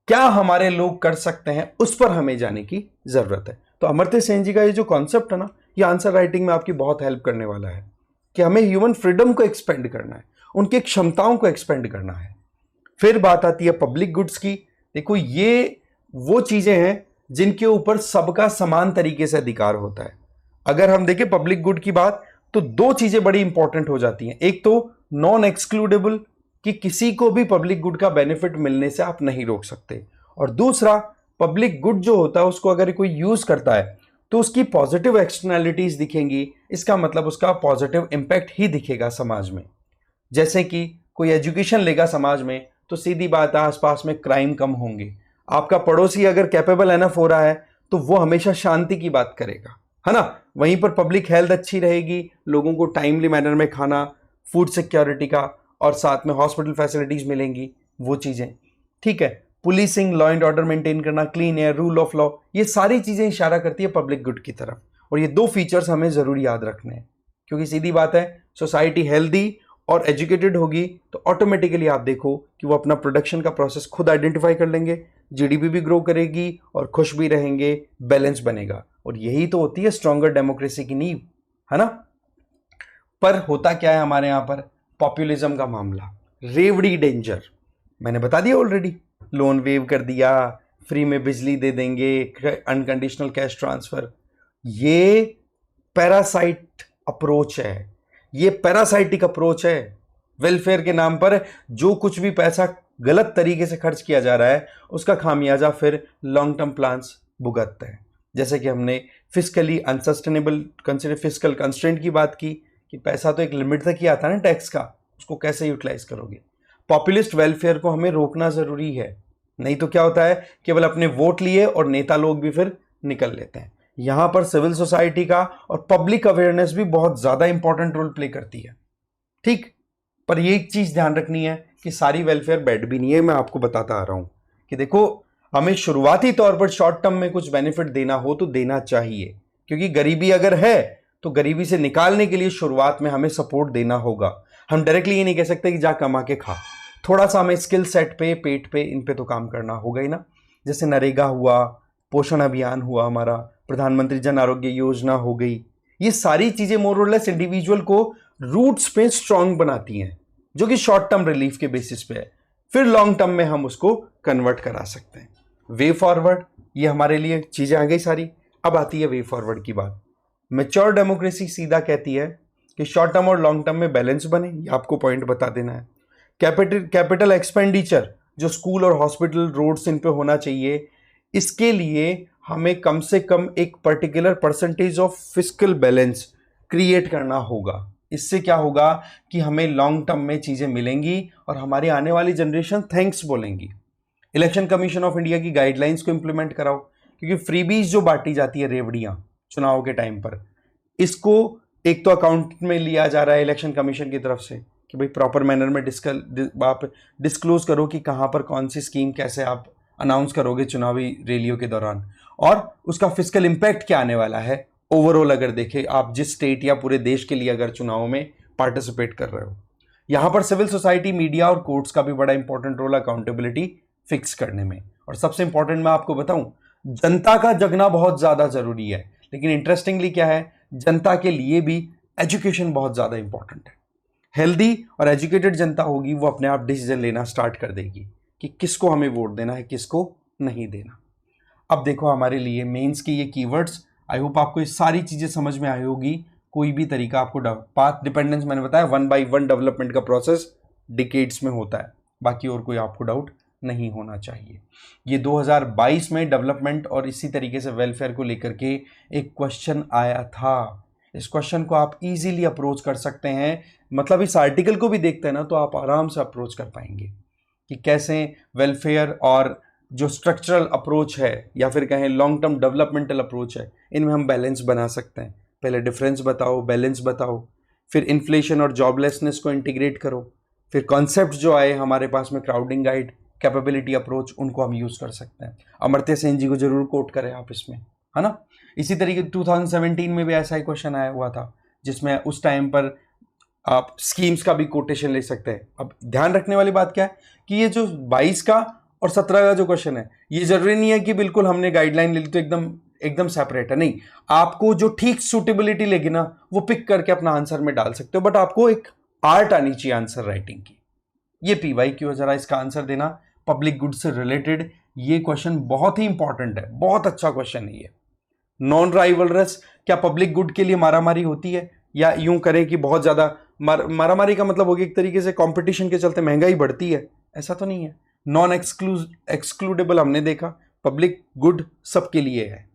क्या हमारे लोग कर सकते हैं उस पर हमें जाने की जरूरत है। तो अमर्त्य सेन जी का ये जो कॉन्सेप्ट है ना, ये आंसर राइटिंग में आपकी बहुत हेल्प करने वाला है कि हमें ह्यूमन फ्रीडम को एक्सपेंड करना है, उनकी क्षमताओं को एक्सपेंड करना है। फिर बात आती है पब्लिक गुड्स की। देखो ये वो चीजें हैं जिनके ऊपर सबका समान तरीके से अधिकार होता है। अगर हम देखें पब्लिक गुड की बात, तो दो चीजें बड़ी इंपॉर्टेंट हो जाती हैं। एक तो नॉन एक्सक्लूडेबल, कि किसी को भी पब्लिक गुड का बेनिफिट मिलने से आप नहीं रोक सकते, और दूसरा पब्लिक गुड जो होता है उसको अगर कोई यूज करता है तो उसकी पॉजिटिव एक्सटर्नैलिटीज दिखेंगी, इसका मतलब उसका पॉजिटिव इंपैक्ट ही दिखेगा समाज में। जैसे कि कोई एजुकेशन लेगा समाज में तो सीधी बात है आसपास में क्राइम कम होंगे, आपका पड़ोसी अगर कैपेबल एनफ हो रहा है तो वो हमेशा शांति की बात करेगा, है ना। वहीं पर पब्लिक हेल्थ अच्छी रहेगी, लोगों को टाइमली मैनर में खाना, फूड सिक्योरिटी का, और साथ में हॉस्पिटल फैसिलिटीज मिलेंगी, वो चीजें ठीक है। Policing, law and order maintain करना, clean air, rule of law, ये सारी चीजें इशारा करती है पब्लिक गुड की तरफ। और ये दो फीचर्स हमें जरूर याद रखने हैं, क्योंकि सीधी बात है सोसाइटी हेल्दी और एजुकेटेड होगी तो ऑटोमेटिकली आप देखो कि वो अपना प्रोडक्शन का प्रोसेस खुद आइडेंटिफाई कर लेंगे, जीडीपी भी ग्रो करेगी और खुश भी रहेंगे, बैलेंस बनेगा। और यही तो होती है स्ट्रॉन्गर डेमोक्रेसी की नींव, है ना। पर होता क्या है हमारे यहां पर, पॉपुलिज्म का मामला, रेवड़ी डेंजर। मैंने बता दिया ऑलरेडी, लोन वेव कर दिया, फ्री में बिजली दे देंगे, अनकंडीशनल कैश ट्रांसफर। ये पैरासाइट अप्रोच है, ये पैरासाइटिक अप्रोच है। वेलफेयर के नाम पर जो कुछ भी पैसा गलत तरीके से खर्च किया जा रहा है उसका खामियाजा फिर लॉन्ग टर्म प्लान्स भुगतते हैं। जैसे कि हमने फिजिकली अनसस्टेनेबल फिजिकल कंस्ट्रेंट की बात की कि पैसा तो एक लिमिट तक ही आता है ना टैक्स का, उसको कैसे यूटिलाइज करोगे। पॉपुलिस्ट वेलफेयर को हमें रोकना जरूरी है, नहीं तो क्या होता है, केवल अपने वोट लिए और नेता लोग भी फिर निकल लेते हैं। यहां पर सिविल सोसाइटी का और पब्लिक अवेयरनेस भी बहुत ज्यादा इंपॉर्टेंट रोल प्ले करती है, ठीक। पर ये एक चीज ध्यान रखनी है कि सारी वेलफेयर बेड भी नहीं है। मैं आपको बताता आ रहा हूं कि देखो, हमें शुरुआती तौर पर शॉर्ट टर्म में कुछ बेनिफिट देना हो तो देना चाहिए, क्योंकि गरीबी अगर है तो गरीबी से निकालने के लिए शुरुआत में हमें सपोर्ट देना होगा। हम डायरेक्टली ये नहीं कह सकते कि जा कमा के खा, थोड़ा सा हमें स्किल सेट पे, पेट पे, इन पे तो काम करना होगा ही ना। जैसे नरेगा हुआ, पोषण अभियान हुआ, हमारा प्रधानमंत्री जन आरोग्य योजना हो गई, ये सारी चीजें मोर और लेस इंडिविजुअल को रूट्स पे स्ट्रांग बनाती हैं, जो कि शॉर्ट टर्म रिलीफ के बेसिस पे है। फिर लॉन्ग टर्म में हम उसको कन्वर्ट करा सकते हैं। वे फॉरवर्ड, ये हमारे लिए चीजें आ गई सारी। अब आती है वे फॉरवर्ड की बात। मैच्योर डेमोक्रेसी सीधा कहती है कि शॉर्ट टर्म और लॉन्ग टर्म में बैलेंस बने, ये आपको पॉइंट बता देना है। कैपिटल एक्सपेंडिचर जो स्कूल और हॉस्पिटल रोड्स इन पे होना चाहिए, इसके लिए हमें कम से कम एक particular percentage of fiscal balance create करना होगा। इससे क्या होगा कि हमें लॉन्ग टर्म में चीजें मिलेंगी और हमारी आने वाली जनरेशन थैंक्स बोलेंगी। इलेक्शन कमीशन ऑफ इंडिया की गाइडलाइंस को इंप्लीमेंट कराओ, क्योंकि फ्रीबीज जो बांटी जाती है रेवड़ियां चुनाव के टाइम पर, इसको एक तो अकाउंट में लिया जा रहा है इलेक्शन कमीशन की तरफ से कि भाई प्रॉपर मैनर में आप डिस्क्लोज करो कि कहां पर कौन सी स्कीम कैसे आप अनाउंस करोगे चुनावी रैलियों के दौरान, और उसका फिजिकल इंपैक्ट क्या आने वाला है ओवरऑल। अगर देखें आप जिस स्टेट या पूरे देश के लिए अगर चुनाव में पार्टिसिपेट कर रहे हो, यहां पर सिविल सोसाइटी, मीडिया और कोर्ट्स का भी बड़ा इंपॉर्टेंट रोल अकाउंटेबिलिटी फिक्स करने में। और सबसे इंपॉर्टेंट मैं आपको बताऊं, जनता का जगना बहुत ज्यादा जरूरी है, लेकिन इंटरेस्टिंगली क्या है, जनता के लिए भी एजुकेशन बहुत ज्यादा इंपॉर्टेंट है। हेल्दी और एजुकेटेड जनता होगी, वो अपने आप डिसीजन लेना स्टार्ट कर देगी कि किसको हमें वोट देना है, किसको नहीं देना। अब देखो हमारे लिए मेंस के ये कीवर्ड्स, आई होप आपको ये सारी चीजें समझ में आई होगी। कोई भी तरीका आपको पाथ डिपेंडेंस मैंने बताया, 1 by 1 डेवलपमेंट का प्रोसेस डिकेड्स में होता है, बाकी और कोई आपको डाउट नहीं होना चाहिए। ये 2022 में डेवलपमेंट और इसी तरीके से वेलफेयर को लेकर के एक क्वेश्चन आया था। इस क्वेश्चन को आप इजीली अप्रोच कर सकते हैं, मतलब इस आर्टिकल को भी देखते हैं ना तो आप आराम से अप्रोच कर पाएंगे कि कैसे वेलफेयर और जो स्ट्रक्चरल अप्रोच है या फिर कहें लॉन्ग टर्म डेवलपमेंटल अप्रोच है, इनमें हम बैलेंस बना सकते हैं। पहले डिफरेंस बताओ, बैलेंस बताओ, फिर इन्फ्लेशन और जॉबलेसनेस को इंटीग्रेट करो, फिर कॉन्सेप्ट जो आए हमारे पास में, क्राउडिंग गाइड, कैपेबिलिटी अप्रोच, उनको हम यूज कर सकते हैं। अमर्त्य सेन जी को जरूर कोट करें आप इसमें, है ना। इसी तरीके 2017 में भी ऐसा ही क्वेश्चन आया हुआ था, जिसमें उस टाइम पर आप स्कीम्स का भी कोटेशन ले सकते हैं। अब ध्यान रखने वाली बात क्या है कि ये जो 22 का और 17 का जो क्वेश्चन है, ये जरूरी नहीं है कि बिल्कुल हमने गाइडलाइन ले ली तो एकदम एकदम सेपरेट है, नहीं। आपको जो ठीक सूटेबिलिटी लेगी ना, वो पिक करके अपना आंसर में डाल सकते हो, बट आपको एक आर्ट आनी चाहिए आंसर राइटिंग की। ये PYQ है, जरा इसका आंसर देना पब्लिक गुड से रिलेटेड। ये क्वेश्चन बहुत ही इंपॉर्टेंट है, बहुत अच्छा क्वेश्चन है ये। नॉन राइवलरस, क्या पब्लिक गुड के लिए मारामारी होती है, या यूं करें कि बहुत ज्यादा मारामारी का मतलब होगी एक तरीके से कंपटीशन के चलते महंगाई बढ़ती है, ऐसा तो नहीं है। नॉन एक्सक्लूडेबल हमने देखा, पब्लिक गुड सबके लिए है।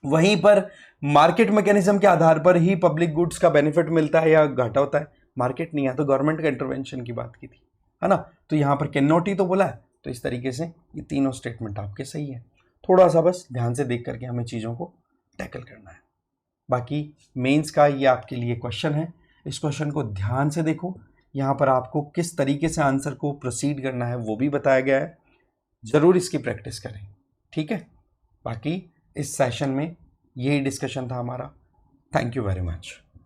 वहीं पर मार्केट मैकेनिज्म के आधार पर ही पब्लिक गुड्स का बेनिफिट मिलता है या घाटा होता है, मार्केट नहीं है तो गवर्नमेंट का इंटरवेंशन की बात की थी, है ना। तो यहां पर कैन नॉट ही तो बोला है, तो इस तरीके से ये तीनों स्टेटमेंट आपके सही है। थोड़ा सा बस ध्यान से देख करके हमें चीजों को टैकल करना है। बाकी मेंस का ये आपके लिए क्वेश्चन है, इस क्वेश्चन को ध्यान से देखो, यहाँ पर आपको किस तरीके से आंसर को प्रोसीड करना है वो भी बताया गया है, जरूर इसकी प्रैक्टिस करें, ठीक है। बाकी इस सेशन में यही डिस्कशन था हमारा। Thank you very much.